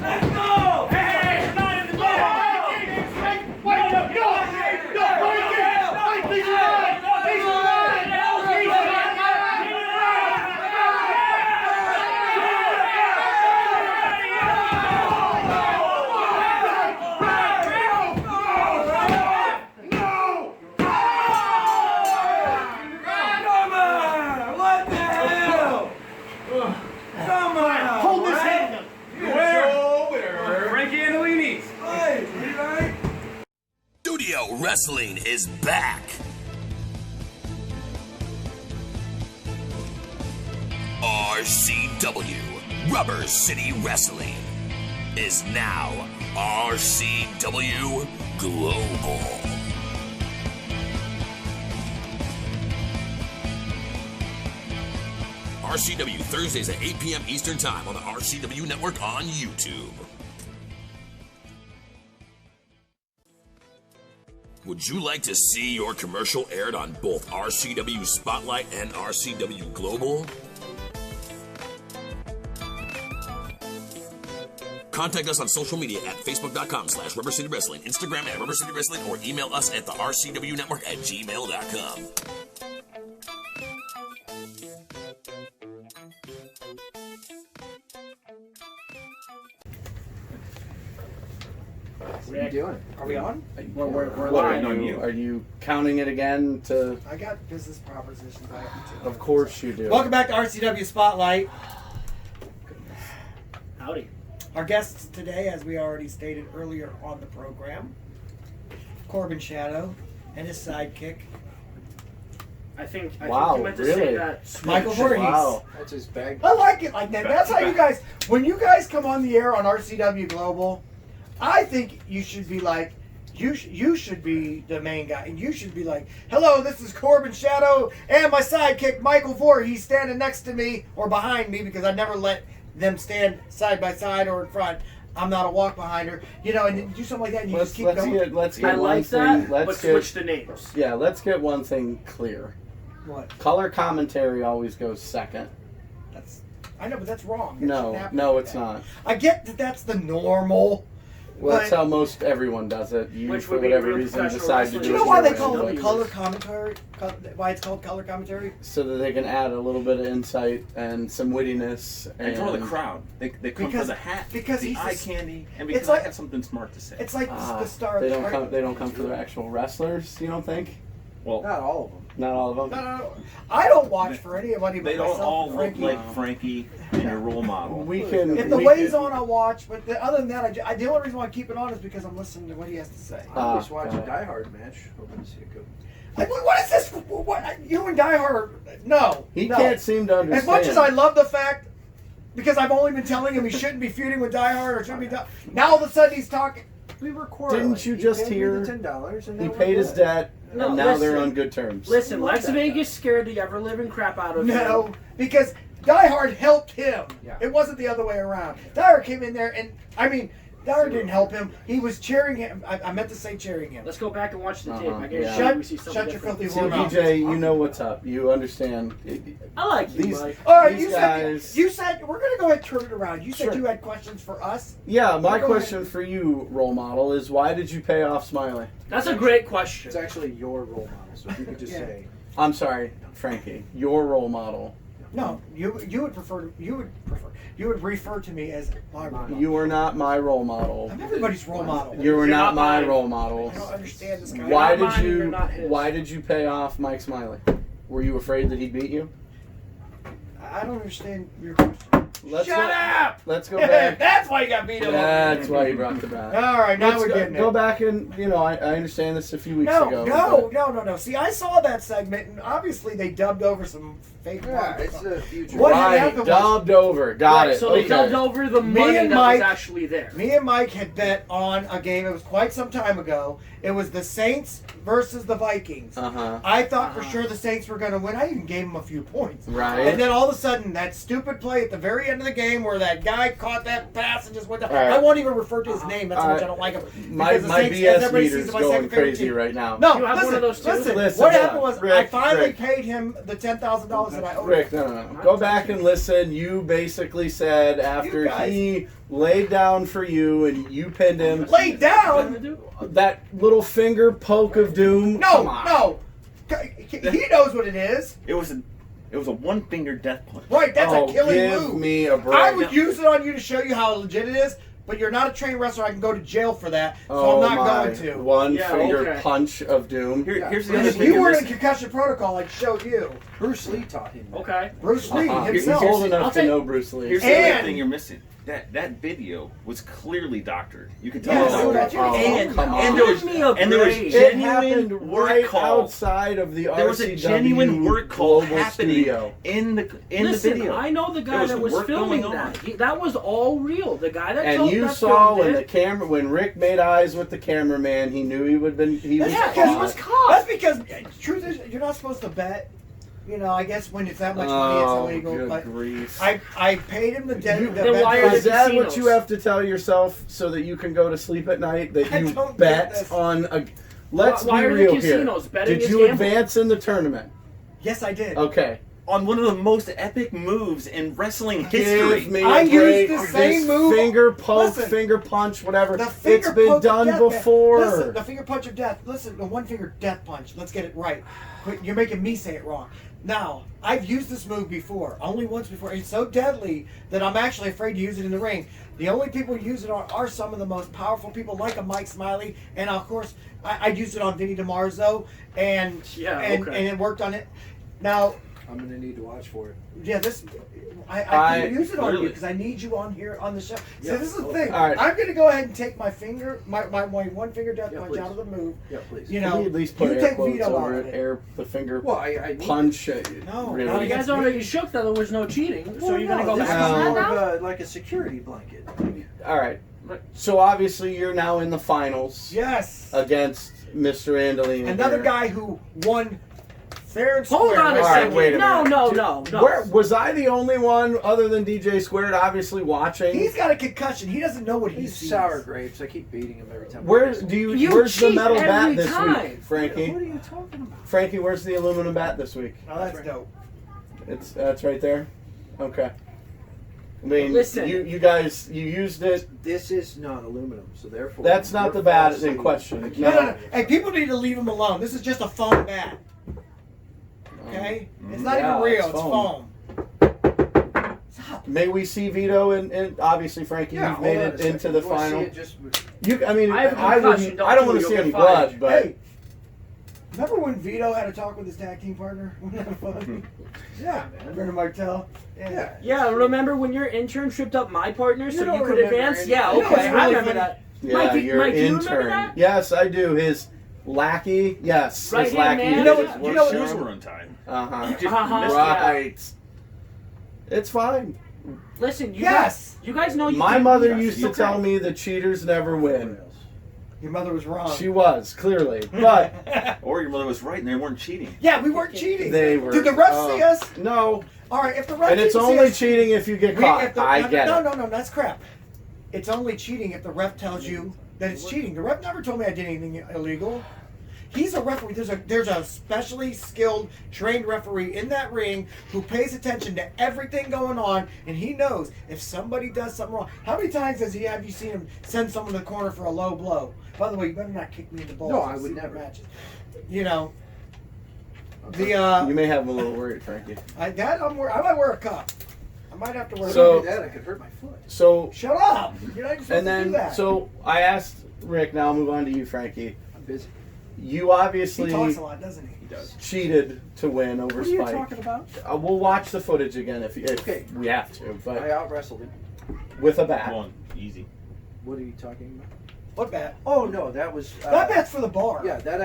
Let's go. Hey, not in the door. Wait, Hold this hand. Frankie Andolini. Hey, you right? Studio Wrestling is back. RCW, Rubber City Wrestling, is now RCW Global. RCW Thursdays at 8 p.m. Eastern Time on the RCW Network on YouTube. Would you like to see your commercial aired on both RCW Spotlight and RCW Global? Contact us on social media at facebook.com/Rubber City Wrestling, Instagram at Rubber City Wrestling, or email us at the RCW Network at gmail.com. What are you doing? Are we on? We're What, live. on you? Are you counting it again to? I got business propositions I have to take. Of course you do. Welcome back to RCW Spotlight. Howdy. Our guests today, as we already stated earlier on the program, Korban Shadow and his sidekick, I think Wow, you meant to really? say that. Michael Vorhies. Wow. That's his bag. I like it like that. That's how you guys, when you guys come on the air on RCW Global, I think you should be like, You should be the main guy, and you should be like, "Hello, this is Korban Shadow, and my sidekick Michael Vorhies. He's standing next to me or behind me because I never let them stand side by side or in front. I'm not a walk behind her, and then do something like that, and you just keep going. Let's get I one like thing. that, Let's but get, switch the names. Yeah, let's get one thing clear. What? Color commentary always goes second. I know, but that's wrong. It No, shouldn't happen no, like it's that. not. I get that that's the normal. Well, that's but- how most everyone does it. You, Which for would be whatever real reason, professional decide to wrestling. do Do you it know why your they way. call it Ways. color commentary? Why it's called color commentary? So that they can add a little bit of insight and some wittiness. And draw the crowd. They come Because- for the hat, because the he's eye a- candy, and it's because like- I have something smart to say. It's like the star. They don't right? come. They don't come for the actual wrestlers. You don't think? Well, Not all of them. Not all of them. No. I don't watch for anybody but they don't myself all and look Frankie. like Frankie and your role model. We can. If the we way's can- on, I'll watch. But other than that, the only reason why I keep it on is because I'm listening to what he has to say. I always watch a God. Die Hard match, hoping to see a good. Like, what is this? What you and Die Hard? No. He no. can't seem to understand. As much as I love the fact, because I've only been telling him he shouldn't be feuding with Die Hard or shouldn't be. Now all of a sudden he's talking. We were quarreling. Didn't you He just paid me hear? the $10 and He now we're paid his good. debt, No, and now they're listen. on good terms. Listen, I love Lex that Vegas scared the ever living crap out of No, him. because Die Hard helped him. Yeah. It wasn't the other way around. Die Hard came in there, and I mean, Die Hard didn't help him. He was cheering him. I meant to say cheering him. Let's go back and watch the tape. Uh-huh, I guess yeah. we see something Shut your different. filthy See, whore mouth. BJ, you know what's up. You understand. I like you, These- Mike. All right, These you guys- said we're gonna go ahead and turn it around. You said Sure. you had questions for us. Yeah, my Go question ahead. for you, role model, is why did you pay off Smiley? That's a great question. It's actually your role model, so if you could just Yeah. say. I'm sorry, Frankie. Your role model. No, you would refer to me as my role model. You are not my role model. I'm everybody's role model. You are You're not not my mine. role model. I don't understand this guy. Why not did mine and you're you? not his. Why did you pay off Mike Smiley? Were you afraid that he'd beat you? I don't understand your question. Let's Shut go, up! Let's go back. That's why you got beat up. That's why you brought the bat. All right, now Let's we're getting go it. back and I understand this a few weeks No, ago. no. See, I saw that segment, and obviously they dubbed over some fake. Yeah, parts. it's the future. What Right, happened was- dubbed over. Got Right, it. so they okay. dubbed over the Me money and that Mike- was actually there. Me and Mike had bet on a game. It was quite some time ago. It was the Saints versus the Vikings. Uh-huh. I thought for sure the Saints were going to win. I even gave them a few points. Right. And then all of a sudden, that stupid play at the very end of the game where that guy caught that pass and just went down. All right. I won't even refer to his name. That's how All much right. I don't like him. My Because the my Saints, as BS everybody meter's sees, my going second favorite crazy team. right now. No, You have listen, one of those too? Listen, what yeah. happened was I Rick, finally Rick. paid him the $10,000 that I owed Rick, him. no. Go back and listen. You basically said after You guys- he laid down for you and you pinned him, Laid down? that little finger poke of doom. come No, on. no. He knows what it is. It was a one finger death punch. Right, that's Oh, a killing give move. me a break. I would use it on you to show you how legit it is, but you're not a trained wrestler. I can go to jail for that, so Oh I'm not my. going to. One Yeah, finger okay. punch of doom. Here's the And other if thing you you're weren't in missing. concussion protocol, I'd show you. Bruce Lee taught him that. Okay. Bruce Lee Uh-huh. He's himself. old enough I'll to take- know Bruce Lee. Here's the other And- thing you're missing. That video was clearly doctored. You could tell. Yes, it was that's doctored. right. And come on. there was Give me a and there was break. It genuine happened work right call. outside of the There was a RCW genuine work call Global happening Studio. in the Listen, video. I know the There guy was that some was work filming going on. that. That was all real. The guy that And told you that saw filmed when Rick made eyes with the cameraman, he knew he was That's Yeah, because he was caught. That's because truth is, you're not supposed to bet. You know, I guess when it's that much money, it's illegal. good But grief. I paid him the debt. Then why are Is the that what casinos? you have to tell yourself so that you can go to sleep at night? That I you don't get bet this. on a. Let's Why be are the real casinos here. betting Did is you gambling? advance in the tournament? Yes, I did. Okay. On one of the most epic moves in wrestling history. Give me I a break. used the same This move- Finger poke, Listen, finger punch, whatever. The finger It's been poke of done death, man. before. Listen, the finger punch of death. Listen, the one finger death punch. Let's get it right. But you're making me say it wrong. Now, I've used this move before, only once before. It's so deadly that I'm actually afraid to use it in the ring. The only people who use it are some of the most powerful people, like a Mike Smiley, and of course, I used it on Vinny DiMarzo, and and it worked on it. Now, I'm gonna need to watch for it. yeah, this I can use it on you because I need you on here on the show. Yeah, So this is the thing. all right. I'm going to go ahead and take my finger, my one finger death punch please. out of the move. Yeah, please. You Can know, you at least put you air take quotes veto out over of it? it. Air the finger Well, I need punch. No, really. not You guys against already me. shook that there was no cheating. So Well, you're gonna no, go this back is on that more now? of like a security blanket. All right. So obviously you're now in the finals. Yes. Against Mr. Andolini. Another here. guy who won fair and square. Hold on a All right, second. wait a No. Where, was I the only one other than DJ Squared obviously watching? He's got a concussion. He doesn't know what he He's sees. sour grapes. I keep beating him every time. Where's the metal bat this week, Frankie? What are you talking about? Frankie, where's the aluminum bat this week? Oh, that's dope. That's right there. Okay. I mean, Listen. you guys, you used it. This is not aluminum, so therefore That's not the bat in question. No. Hey, people need to leave him alone. This is just a foam bat. Okay? It's not even real. It's foam. May we see Vito and obviously Frankie, you've made it into the final. I mean, I don't want to see any blood, but hey, remember when Vito had a talk with his tag team partner? Wasn't that fun? Yeah, man. Remember Martel? Yeah, remember when your intern tripped up my partner so you could remember advance? anything. Yeah, You know okay, what's I really remember funny? that. yeah, Mike, your Mike, do you intern. remember that? Yes, I do. His lackey. Yes, his Right-hand lackey. man? You know what? Well, You know shoes what? were untied. Right. It's fine. Listen, you Yes. guys know you My can- mother yes, used to okay. tell me that cheaters never win. Your mother was wrong. She was, clearly. But Or your mother was right and they weren't cheating. Yeah, we weren't cheating. they were. Did the refs see us? No. All right, if the refs And it's didn't see only us, cheating if you get caught. I get it. No, that's crap. It's only cheating if the ref tells you that it's cheating. The ref never told me I did anything illegal. He's a referee. There's a specially skilled, trained referee in that ring who pays attention to everything going on, and he knows if somebody does something wrong. How many times have you seen him send someone to the corner for a low blow? By the way, you better not kick me in the balls. No, I in would secret never. Matches. You know, You may have a little worried, Frankie. I might wear a cup. I might have to wear. So- a cup. that I could hurt my foot. So, Shut up! You're not even supposed and to do then, that. so I asked Rick, now I'll move on to you, Frankie. I'm busy. You He obviously talks a lot, doesn't he? He does. cheated to win over What are you Spike. talking about? We'll watch the footage again if Okay. we have to, I but out wrestled him. with a bat. Come on, easy. What are you talking about? What bat? Oh no, that was That bat's for the bar. Yeah, that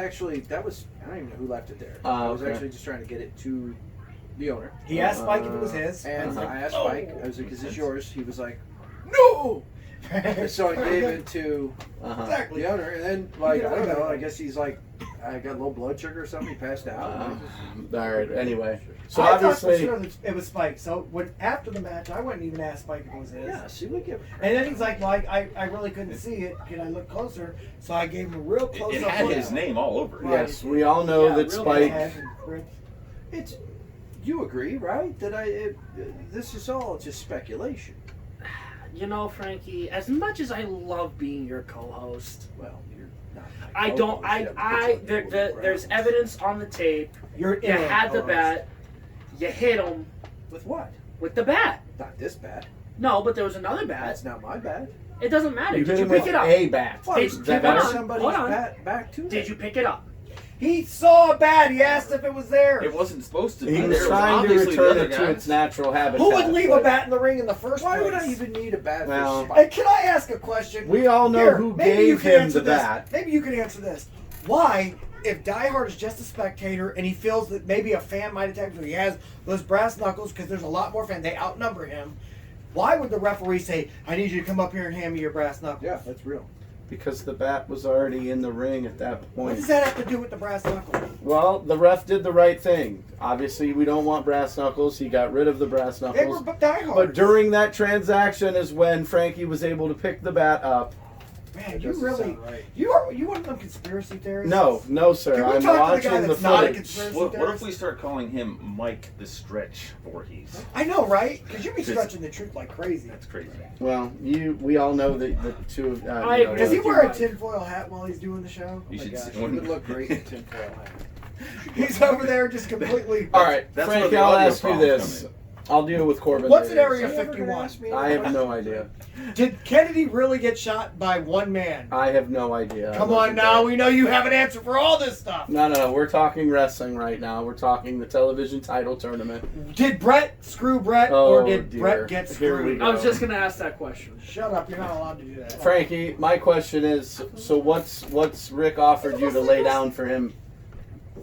was I don't even know who left it there. I was okay. actually just trying to get it to the owner. He asked Spike if it was his. And Uh-huh. I asked Spike, I was like, "Is this yours?" He was like, "No." So I gave it to Uh-huh. Exactly. the owner, and then I don't know. I guess he's like, I got low blood sugar or something. He passed out. All right. Anyway, so I thought for obviously, sure that it was Spike. So when after the match, I wouldn't even ask Spike if it was his. Yeah, see, we give. And then he's like, "Well, I really couldn't see it. Can I look closer?" So I gave him a real close It up. had look. his name all over it. yes, we all know that real Spike. bad and ripped. It's. You agree, right? That this is all just speculation. You know, Frankie, as much as I love being your co-host, Well, you're not. I don't. There's evidence on the tape. You're You had the co-host. bat. You hit him With what? with the bat. Not this bat. No, but there was another bat. That's not my bat. It doesn't matter. You Did hit you him pick with it up? a bat. Well, Did- keep that hold better? on, somebody's hold on. bat back to Did it. you pick it up? He saw a bat. He asked if it was there. It wasn't supposed to be He there. was It was trying to obviously the return other it to guy. its natural habitat. Who would leave a but bat in the ring in the first Why place? would I even need a bat Well- for Hey, Spike? can I ask a question? We all know Here, who maybe you gave can him answer the this. bat. Maybe you can answer this. Why, if Die Hard is just a spectator and he feels that maybe a fan might attack him, he has those brass knuckles because there's a lot more fans, they outnumber him. Why would the referee say, "I need you to come up here and hand me your brass knuckles"? Yeah, that's real. Because the bat was already in the ring at that What point. does that have to do with the brass knuckles? Well, the ref did the right thing. Obviously, we don't want brass knuckles. He got rid of the brass They knuckles. were Die Hard. But during that transaction is when Frankie was able to pick the bat up. Man, That you doesn't really, sound right. you one of them conspiracy theorists? No, sir. Can we I'm talk to the guy watching the that's not a footage. conspiracy What if theorist? we start calling him Mike the Stretch Vorhies? I know, right? Because you be Just- stretching the truth like crazy. That's crazy. Well, we all know that the two of. I you know, agree. Does he with wear a Mike. tinfoil hat while he's doing the show? You Oh my should gosh, see he would one. look great in tinfoil hat. He's over there just completely. All right, That's where Frankie, the I'll audio ask you problems this. come I'll deal with Korban. What's in later. Area Is he ever gonna 51? ask me I have no questions? idea. Did Kennedy really get shot by one man? I have no idea. I Come on wasn't now, there. we know you have an answer for all this stuff. No. We're talking wrestling right now. We're talking the television title tournament. Did Brett screw Brett, Oh, or did dear. Brett get Here we screwed? go. I was just gonna ask that question. Shut up, you're not allowed to do that. Frankie, my question is: so what's Rick offered you to lay down for him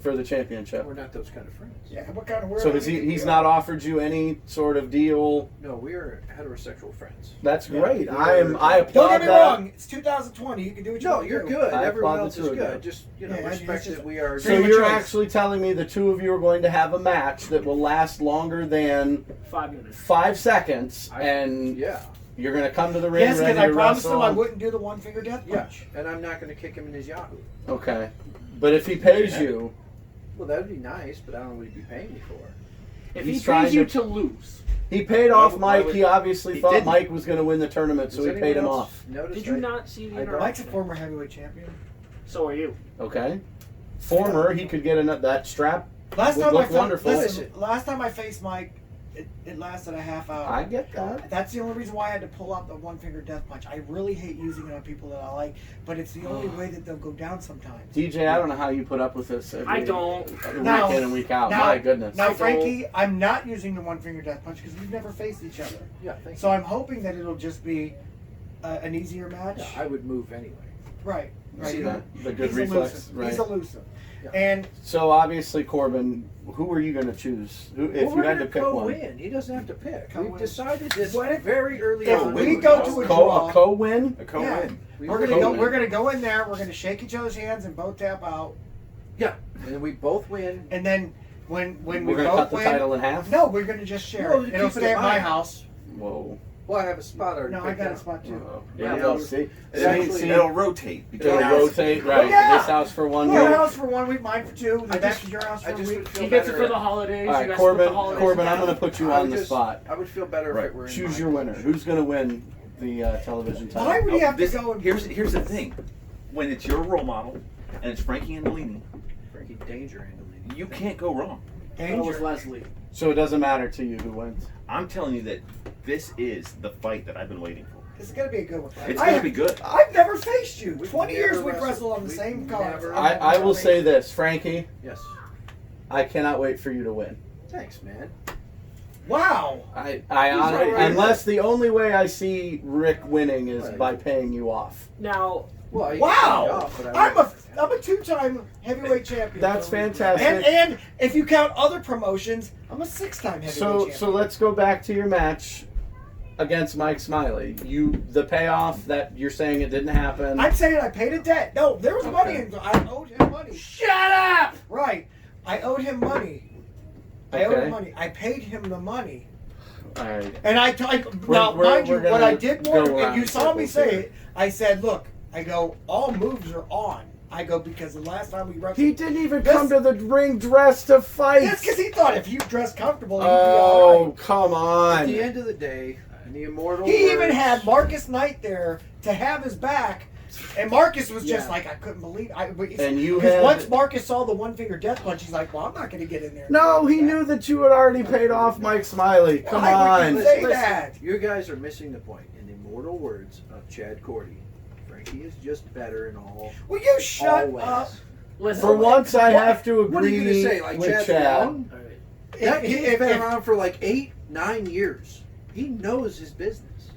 for the championship. We're not those kind of friends. Yeah, what kind of world? So he's not offered you any sort of deal? No, we're heterosexual friends. That's Yeah. great. I Don't applaud get me that. wrong. It's 2020. You can do what you No, want to you're do. good. I Everyone applaud else the is two of you. good. Just Yeah, respect it's that we are. So Freedom of you're choice. actually telling me the two of you are going to have a match that will last longer than 5 minutes. 5 seconds, and Yeah. you're going to come to the ring Yes, ready because I to promised him wrestle? I wouldn't do the one finger death Yeah. punch. And I'm not going to kick him in his Yahoo. Okay. But if he pays you, Well, that would be nice, but I don't know what he'd be paying me for. If He's he trying pays you to- to lose, he paid off Why Mike. would- He obviously he thought didn't. Mike was going to win the tournament, so Does he paid him anyone off. else notice did you I- not see the I don't- interaction? Mike's a former heavyweight champion. So are you. Okay. Former, he could get that strap. Last Would time look I felt, wonderful. listen, last time I faced Mike, it lasted a half hour. I get that. That's the only reason why I had to pull out the one finger death punch. I really hate using it on people that I like, but it's the only way that they'll go down sometimes. DJ, I don't know how you put up with this. I don't. Week Now- in and week out. now- My goodness. Now, I Frankie, I'm not using the one finger death punch because we've never faced each other. Yeah, thank So I'm hoping that it'll just be an easier match. you. Yeah, I would move anyway. Right. Right. See that? The good He's reflex. elusive. Right. He's elusive. Yeah. And So obviously, Corbin, who are you going to choose? Who, if Well, you we're had to gonna pick one? co-win. He doesn't have to pick. Co-win. We've decided this What if- very early if on. we go to a draw, A co-win? A co-win. we're gonna go. We're gonna go in there. We're gonna shake each other's hands and both tap out. Yeah, and we both win. And then when we We're going to both cut the win, title in half? no, we're gonna just share No, it. you It'll keep it stay at at my my house. house. Whoa. Well, I have a spot already. No, I picked got a out. spot too. Yeah, Well, see, It's actually- see, It'll rotate between it'll us. rotate, right. Oh, yeah. This house for 1 Your week. house for 1 week, mine for 2. I Then back just- to your house for I a just week. would feel He gets it better. for the holidays. All you right, guys Corbin, split the holidays. Corbin, I'm going to put you I on would the just- spot. I would feel better if Right. it were in Choose my your winner. position. Who's going to win the television title? Why would you have This- to go and here's the thing. When it's your role model and it's Frankie Andolini, Frankie Danger Andolini. you can't go wrong. That was danger? Leslie. So it doesn't matter to you who wins. I'm telling you that this is the fight that I've been waiting for. This is gonna be a good one. It's I going to have- be good. I've never faced you. We've 20 never years we've wrestled. wrestled on the We've same never- card. I will say this, Frankie, Yes. I cannot wait for you to win. Thanks, man. Wow. I right. unless the only way I see Rick winning is Right. by paying you off. Now, Well, you Wow. can take me off, but I I'm wouldn't. a 2-time heavyweight champion. That's for a reason. fantastic. And if you count other promotions, I'm a 6-time heavyweight champion. So let's go back to your match against Mike Smiley. The payoff that you're saying it didn't happen. I'm saying I paid a debt. No, there was money. Okay. I owed him money. shut up! Right. I owed him money. I owed Okay. him money. I paid him the money. All right. And now, We're- mind you, we're what gonna I did warn go you, and you around saw me circles say here. it, I said, look, I go, all moves are on. I go, because the last time we wrestled... He didn't even This- come to the ring dressed to fight. That's because he thought if you dressed comfortable, he'd be Oh, all right. come At the on. end of the day, in the immortal He even words- had Marcus Knight there to have his back, and Marcus was just Yeah. like, I couldn't believe it. And you Because had- once Marcus saw the one-finger death punch, he's like, well, I'm not going to get in there. No, he knew that you had already paid off Mike Smiley. Come Why would you on. say that? You guys are missing the point. In the immortal words of Chad Cordy, Frankie is just better in all. Will you shut Always. up? Listen. For once, I have to What are you agree gonna say? Like with Chad's Chad. wrong? All right. That If- kid's if- been if- around for like 8-9 years. He knows his business.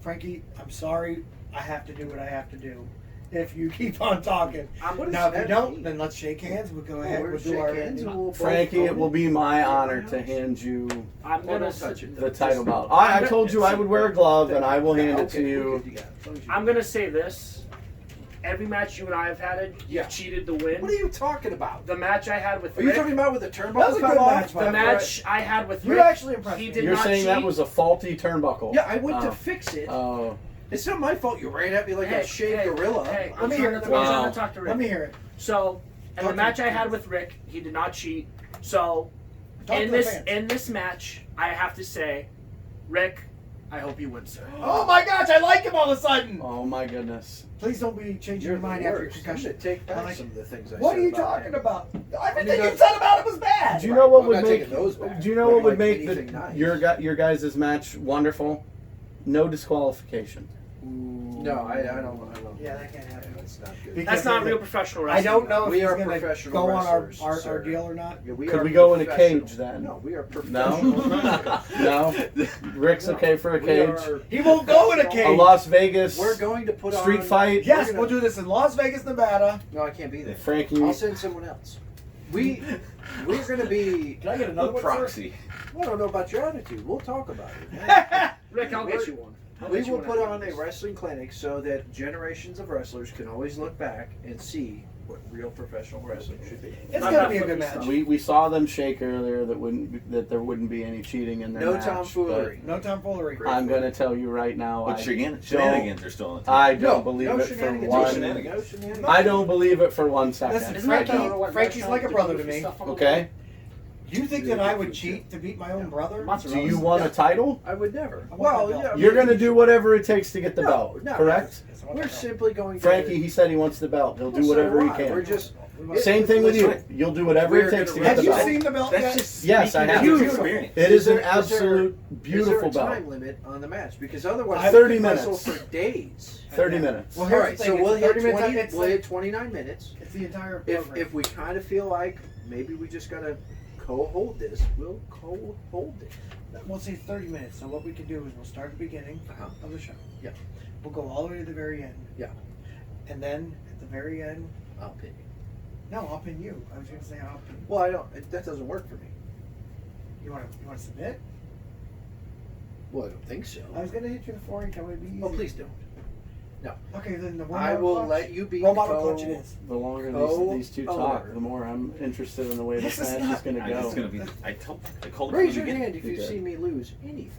Frankie, I'm sorry. I have to do what I have to do. If you keep on talking. What does Now, if you that don't, mean? then let's shake hands. We'll go ahead. We'll We'll do shake our hands and we'll both Frankie, go it will in. be my honor house. to hand you I'm Well, gonna don't touch it. the title belt. I told you I would wear a glove, and I will hand it to Okay, you. we're good, got it. As long as you- I'm gonna say this. Every match you and I have had, you Yeah. cheated to win. What are you talking about? The match I had with Are you Rick, talking about with the That was turnbuckle a fell good off? match, the Right. match I had with You Rick, actually impressed he me. did You're not saying cheat. that was a faulty turnbuckle. Yeah, I went to Oh. fix it. Oh. It's not my fault you ran at me like a shaved gorilla. Hey, Let me hear it. I'm Wow. trying to talk to Rick. Let me hear it. So, in Talk the to match the I had fans. with Rick, he did not cheat. So, Talk to in the this fans. match, I have to say, Rick, I hope you win, sir. Oh my gosh, I like him all of a sudden. Oh my goodness. Please don't be changing You're your mind the after your worst. I'm concussion. gonna take back Like, some of the things I What said are you about talking him. about? Everything You you got- said about it was bad. Do you know what I'm would not make? taking those back, Do you know but what would like make anything nice. your guys' match wonderful? No disqualification. No, I don't. Yeah, that can't happen. That's not good. Because That's not of real the- professional I wrestling. don't know if We he's are going to professional go on wrestlers, our sir. deal or not. Yeah, Could are we go in a professional. cage then? No, we are No? professional. No? Rick's okay for a We cage? are- He won't go in a cage. A Las Vegas We're going to put street on. fight? Yes, We're we'll gonna- do this in Las Vegas, Nevada. No, I can't be there. Frankie, I'll send someone else. we're going to be. Can I get another one, sir? proxy. Well, I don't know about your attitude. We'll talk about it. Rick, I'll get you one. We will put on a wrestling clinic so that generations of wrestlers can always look back and see what real professional wrestling should be. It's gonna be a good match. We saw them shake earlier that there wouldn't be any cheating in their No match. tomfoolery. No tomfoolery. I'm going to tell you right now. But I shenanigans are still on the table. I don't believe it for shenanigans. one. No shenanigans. I don't believe it for 1 second. Listen, Frankie's like a brother to me. Okay. You think that I would cheat to beat my own brother? Do you want a title? I would never. I want Well, that belt. yeah. You're going to do whatever it takes to get the No, belt, no. correct? Yes, I want We're that belt. simply going to. Frankie, he said he wants the belt. He'll do Well, so whatever do he I. can. We're just. Same thing with you. Listen, You'll do whatever We're it takes to gonna get Have the you belt. seen the belt That's yet? just Yes, I have. speaking of experience. It is an there- absolute beautiful Is there a belt. time limit on the match? Because otherwise, I- 30 we could wrestle minutes. for days. 30 minutes. Well, All here's right, the so thing, we'll it's hit 30 minutes, 20. it's We'll like- hit 29 minutes. It's the entire If program. we kind of feel like maybe we just gotta co-hold this, we'll co-hold it. We'll say 30 minutes. So what we can do is we'll start at the beginning of the show. Yeah. We'll go all the way to the very end. Yeah. And then at the very end, I'll pin you. no, I'll pin you. I was going to say I'll pin you. Well, I don't. That doesn't work for me. You want to submit? Well, I don't think so. I was going to hit you before and tell me to be easy. Oh, please don't. Okay, then the role I model will clutch. let you be Role model clutch it is. The longer these two Oh, talk, oh. the more I'm interested in the way this This is match is not- going to It's go. gonna be. I called it Raise from your the hand if You you did. see me lose anything.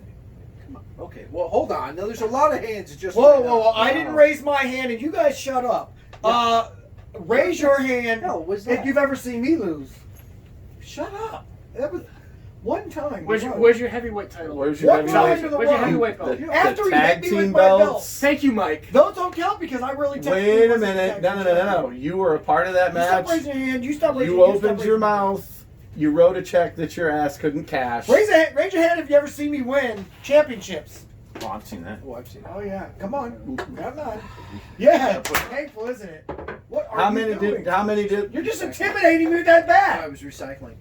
Come on. Okay. Well, hold on. Now, there's a lot of hands just. Whoa, right whoa, whoa! now. I didn't raise my hand, and you guys shut up. Raise your hand No, was if that? you've ever seen me lose. Shut up. That was one time. Where's your heavyweight title? Where's your One time heavyweight? to the Where's your one. heavyweight belt? The After he tag hit me with team my belt. belts? Thank you, Mike. Those don't count because I really. Wait technically a wasn't minute. the tag team No. champion. You were a part of that You match. stop raising your hand. You stop raising You your hand. opened your mouth. You wrote a check that your ass couldn't cash. Raise your hand if you ever see me win championships. Oh, I've seen that. Oh, I've seen it. Oh yeah, come on, come on. Yeah, it's painful, isn't it? What are How you many doing? did? How many did? You're just intimidating me with that I bat. was recycling.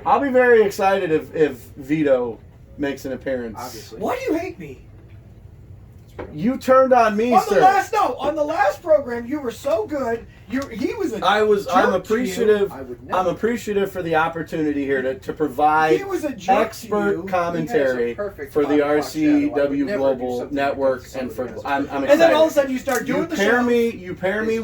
I'll be very excited if Vito makes an appearance. Obviously. Why do you hate me? You turned on me, On sir. the last program, you were so good. He was a. I'm jerk to appreciative. I would never. I'm appreciative for the opportunity here to provide He was a jerk to expert you. commentary He has a perfect for the 5 o'clock shadow. I would RCW never do Global something Network against and for somebody I'm excited. And then all of a sudden, you start doing you the pair show. me This is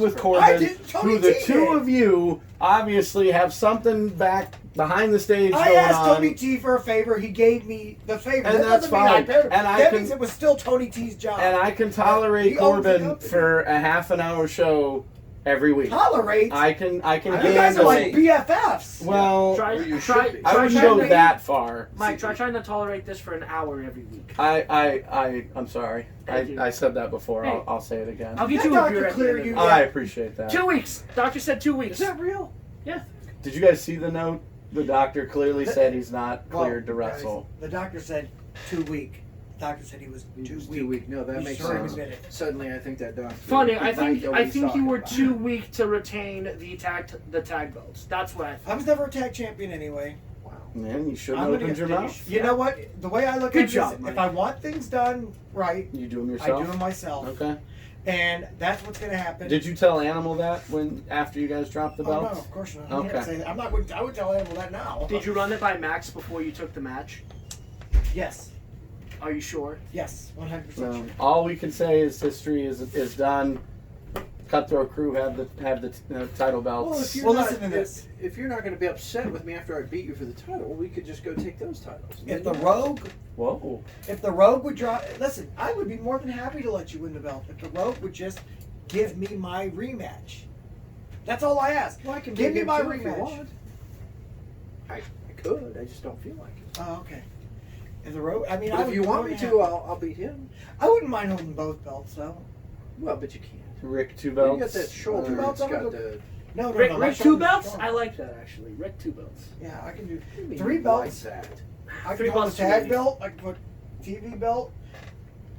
with perfect. Korban, I did. Tony who the T two did. of you obviously have something back behind the stage I going asked on. Tony T for a favor. He gave me the favor. And that that's doesn't mean I fine. paired him. And I that can- means it was still Tony T's job. And I can tolerate He owns the Korban company. for a half an hour show every week. Tolerate. I can you guys are handle like it. BFFs. Well, Try, you try, should be. I try, wouldn't try go to- that far. Mike, try trying to tolerate this for an hour every week. I'm sorry. Thank you. I said that before. Hey. I'll say it again. I'll get That you a doctor beer at the cleared end of you. it. I appreciate that. 2 weeks. Doctor said 2 weeks. Is that real? Yeah. Did you guys see the note? The doctor clearly said he's not cleared to Well, wrestle. The doctor said 2 week. The doctor said he was He 2 was week. 2 week. No, that You makes sure sense. admit it. Suddenly, I think that doctor. Funny. I might think know what he's you talking were about. 2 weak to retain the tag belts. That's what I I think. was never a tag champion anyway. Wow. Man, you should I'm have gonna opened your get- mouth. You know what? The way I look Good at job, this, Mike. if I want things done right, You do them I yourself? do them myself. Okay. And that's what's going to happen. Did you tell Animal that after you guys dropped the Oh, no, belts? of course not. Okay. I can't say that. I would tell Animal that now. Did you run it by Max before you took the match? Yes. Are you sure? Yes. 100% So, sure. all we can say is history is done. Cutthroat Crew have the title belts. Well, if you're Well, not, listen to this. If you're not going to be upset with me after I beat you for the title, we could just go take those titles. If the Rogue Whoa. would drop, listen, I would be more than happy to let you win the belt if the Rogue would just give me my rematch. That's all I ask. Well, I can Give me him my too if you rematch. want. I could. I just don't feel like it. Oh, okay. If the Rogue, I mean, But I if would you be want more me than to, happy. I'll beat him. I wouldn't mind holding both belts though. Well, but you can't. Rick, 2 You belts. got that shoulder. Two It's belts, I'm got gonna the. No, Rick, my Rick 2 shoulder's belts? strong. I like that actually. Rick 2 belts. Yeah, I can do I mean, 3 you belts. Like that. I 3 can put belts a too tag many. belt. I can put TV belt,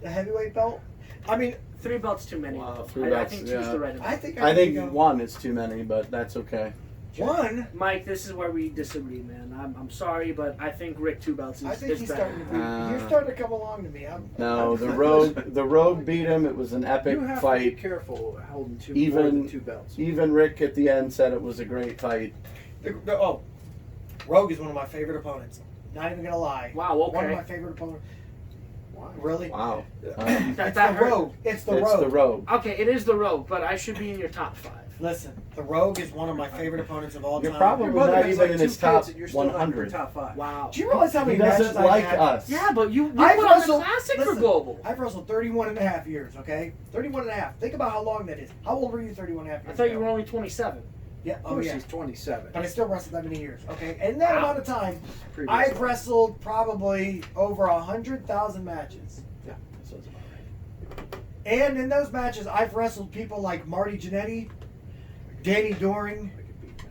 the heavyweight belt. I mean, 3 belts too many. Wow, though. 3 I belts, think 2's yeah. the right amount. I think I think can go 1 is too many, but that's okay. 1. Mike, this is where we disagree, man. I'm sorry, but I think Rick 2 belts I is think he's better. starting to be. You're starting to come along to me. No, the Rogue beat him. It was an epic You have to fight. be careful holding more Even- than 2 belts. Even Rick at the end said it was a great fight. Rogue is one of my favorite opponents. Not even gonna lie. Wow, okay. One of my favorite opponents. Why? Really? Wow. It's That the hurt. Rogue. It's the It's Rogue. the Rogue. Okay, it is the Rogue, but I should be in your top 5. Listen, the Rogue is one of my favorite opponents of all You're time. probably Your mother not has even like in 2 his top kids and you're still not in your 100. top 5. Wow. Do you realize how He many matches doesn't I've like had? us. Yeah, but you I've put on the wrestled. classic Listen, for Global. I've wrestled 31 and a half years, okay? 31 and a half. Think about how long that is. How old were you 31 and a half I years thought ago? you were only 27. Yeah, Of oh course, yeah. he's 27. But I still wrestled that many years, okay? And in that Wow. amount of time, Previous I've life. wrestled probably over 100,000 matches. Yeah, that sounds about right. And in those matches, I've wrestled people like Marty Jannetty, Danny Doring, I could beat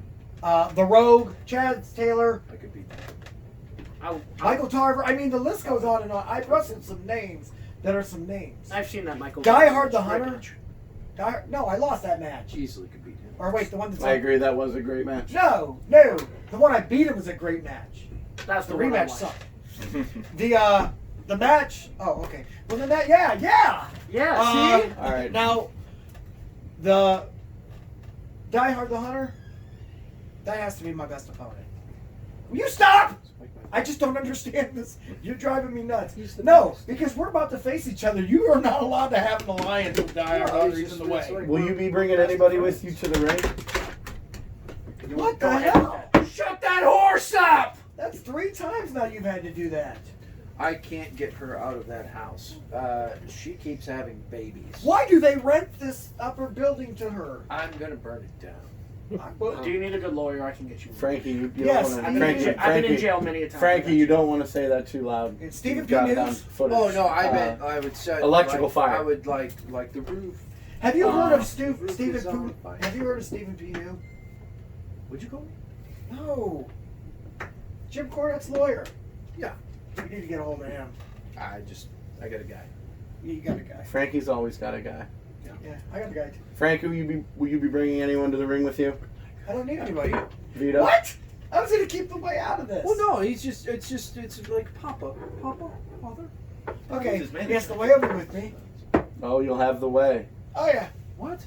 that. The Rogue, Chad Taylor, I could beat that. Michael Tarver. I mean, the list goes on and on. I've wrestled some names that are some names. I've seen that Michael. Die Hard the Hunter. Wreckage. No, I lost that match. Easily could beat him. Or wait, the one that's I agree, that was a great match. No. The one I beat him was a great match. That's The the one I rematch watched. sucked. The match. Oh, okay. Well, then that. Yeah. Yeah, see? All right. Now, the Die Hard the Hunter. That has to be my best opponent. Will you stop? I just don't understand this. You're driving me nuts. He's the No, best. because we're about to face each other. You are not allowed to have an alliance with Die Hard. No, He's he's in the just- way. it's Will you be bringing anybody with you to the ring? What the hell? Shut that horse up! That's 3 times now you've had to do that. I can't get her out of that house. She keeps having babies. Why do they rent this upper building to her? I'm gonna burn it down. Do you need a good lawyer? I can get you one. Frankie, you Yes, don't I've want been, to. in, I've been in jail many a time. Frankie, you don't want to say that too loud. It's Stephen You've P. got News. down footage. Oh no, I meant I would say electrical fire. I would like the roof. Have you heard of Roof Stephen is on P. fire. Have you heard of Stephen P. New? Would you call me? No. Jim Cornette's lawyer. Yeah. You need to get a hold of him. I got a guy. You got a guy. Frankie's always got a guy. Yeah, I got a guy too. Frankie, will you be bringing anyone to the ring with you? I don't need anybody. Vito? What? I was gonna keep the way out of this. Well, no, it's like Papa, Father. Okay. He's his manager. He has to way over with me. Oh, you'll have the way. Oh yeah. What?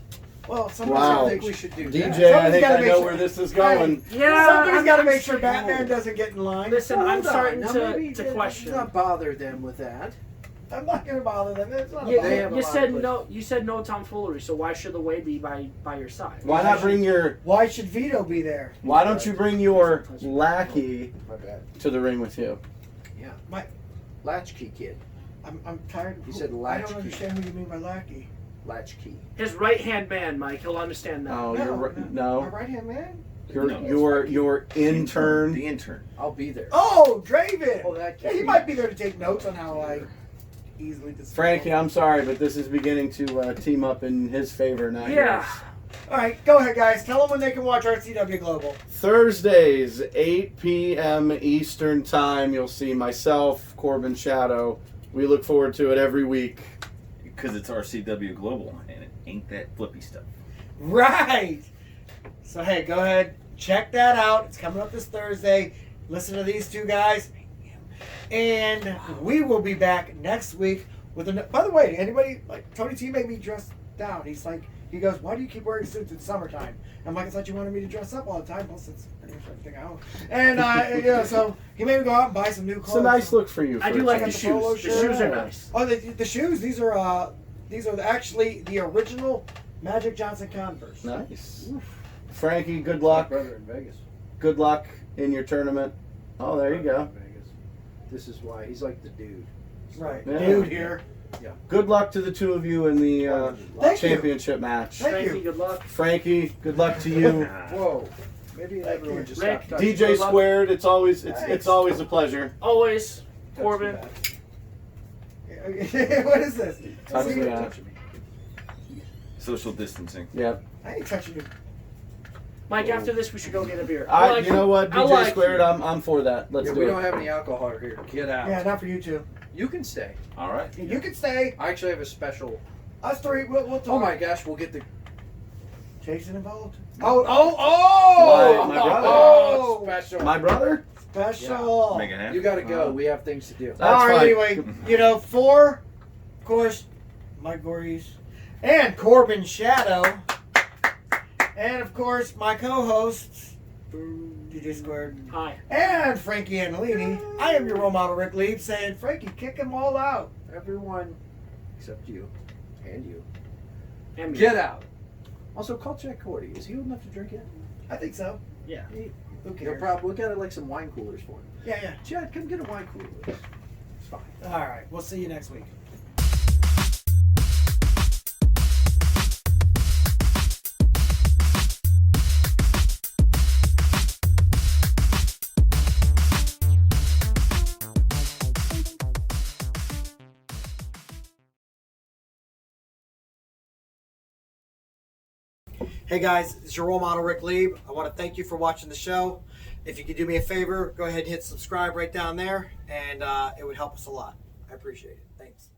Well, somebody's Wow. gotta I make think we sure. should do DJ, that. I Somebody's think gotta I make know sure- where this is going. Yeah, Somebody's got to make sure I'm- Batman doesn't get in line. Listen, I'm Hold on. starting Now, to maybe question. Not bother them with that. I'm not gonna bother them. It's not You, about They you, have a you lot said of no. You said no tomfoolery. So why should the way be by your side? Why not bring your? Why should Vito be there? Why don't you bring your lackey My bad. to the ring with you? Yeah. My- Latchkey kid. I'm tired. He said I latchkey. don't understand what you mean by lackey. Latchkey. His right hand man, Mike. He'll understand that. Oh, My no. right hand man. Your intern. The intern. I'll be there. Oh, Draven. Oh, that Yeah, kid. he might be there to take notes on how I easily disappoint. Frankie, I'm sorry, but this is beginning to team up in his favor now. Yeah. All right, go ahead, guys. Tell them when they can watch RCW Global. Thursdays, 8 p.m. Eastern Time. You'll see myself, Korban Shadow. We look forward to it every week. Because it's RCW Global, and it ain't that flippy stuff. Right. So hey, go ahead, check that out. It's coming up this Thursday. Listen to these two guys, and we will be back next week with a. By the way, anybody like Tony T made me dress down. He's like, he goes, "Why do you keep wearing suits in summertime?" I'm like, "I thought you wanted me to dress up all the time." Well, since pretty much everything I own, and yeah, so he made me go out and buy some new clothes. It's a nice look for you. I for do a like the change. polo shoes. The shirt. shoes are nice. Oh, the shoes. These are actually the original Magic Johnson Converse. Nice. Frankie, good My luck. brother in Vegas. Good luck in your tournament. Oh, there you go. Vegas. This is why he's like the dude. Right, Yeah. dude here. Good luck to the two of you in the Thank you. championship match. Thank Frankie, you. good luck. Frankie, good luck to you. Whoa. Maybe Thank everyone you. just Rick, stopped touching. DJ Squared, it's always a pleasure. Always, Touch Corbin. me back. What is this? Touch See, me back. Touch me. Social distancing. Yep. I ain't touching you. Mike, after this, we should go get a beer. You know what, I DJ like Squared, you. I'm for that. Let's Yeah, do we it. don't have any alcohol here. Get out. Yeah, not for you two. You can stay. All right. You can stay. I actually have a special. Us three, we'll talk. Oh my gosh, we'll get the. Jason involved? Oh! My brother. Oh! Special. My brother? Special. Make it happen. You gotta go. We have things to do. That's All right, fine. anyway, for, of course, Mike Vorhies and Korban Shadow, and of course, my co-hosts. Frankie J Squared. Hi. And Frankie Andolini. I am your role model, Ric Lieb, saying, Frankie, kick them all out. Everyone except you and you. And Get out. Also, call Jack Cordy. Is he old enough to drink yet? I think so. Yeah. Who No cares? problem. We'll get like some wine coolers for him. Yeah. Chad, come get a wine cooler with us. It's fine. All right. We'll see you next week. Hey guys, it's your role model, Ric Lieb. I want to thank you for watching the show. If you could do me a favor, go ahead and hit subscribe right down there, and it would help us a lot. I appreciate it. Thanks.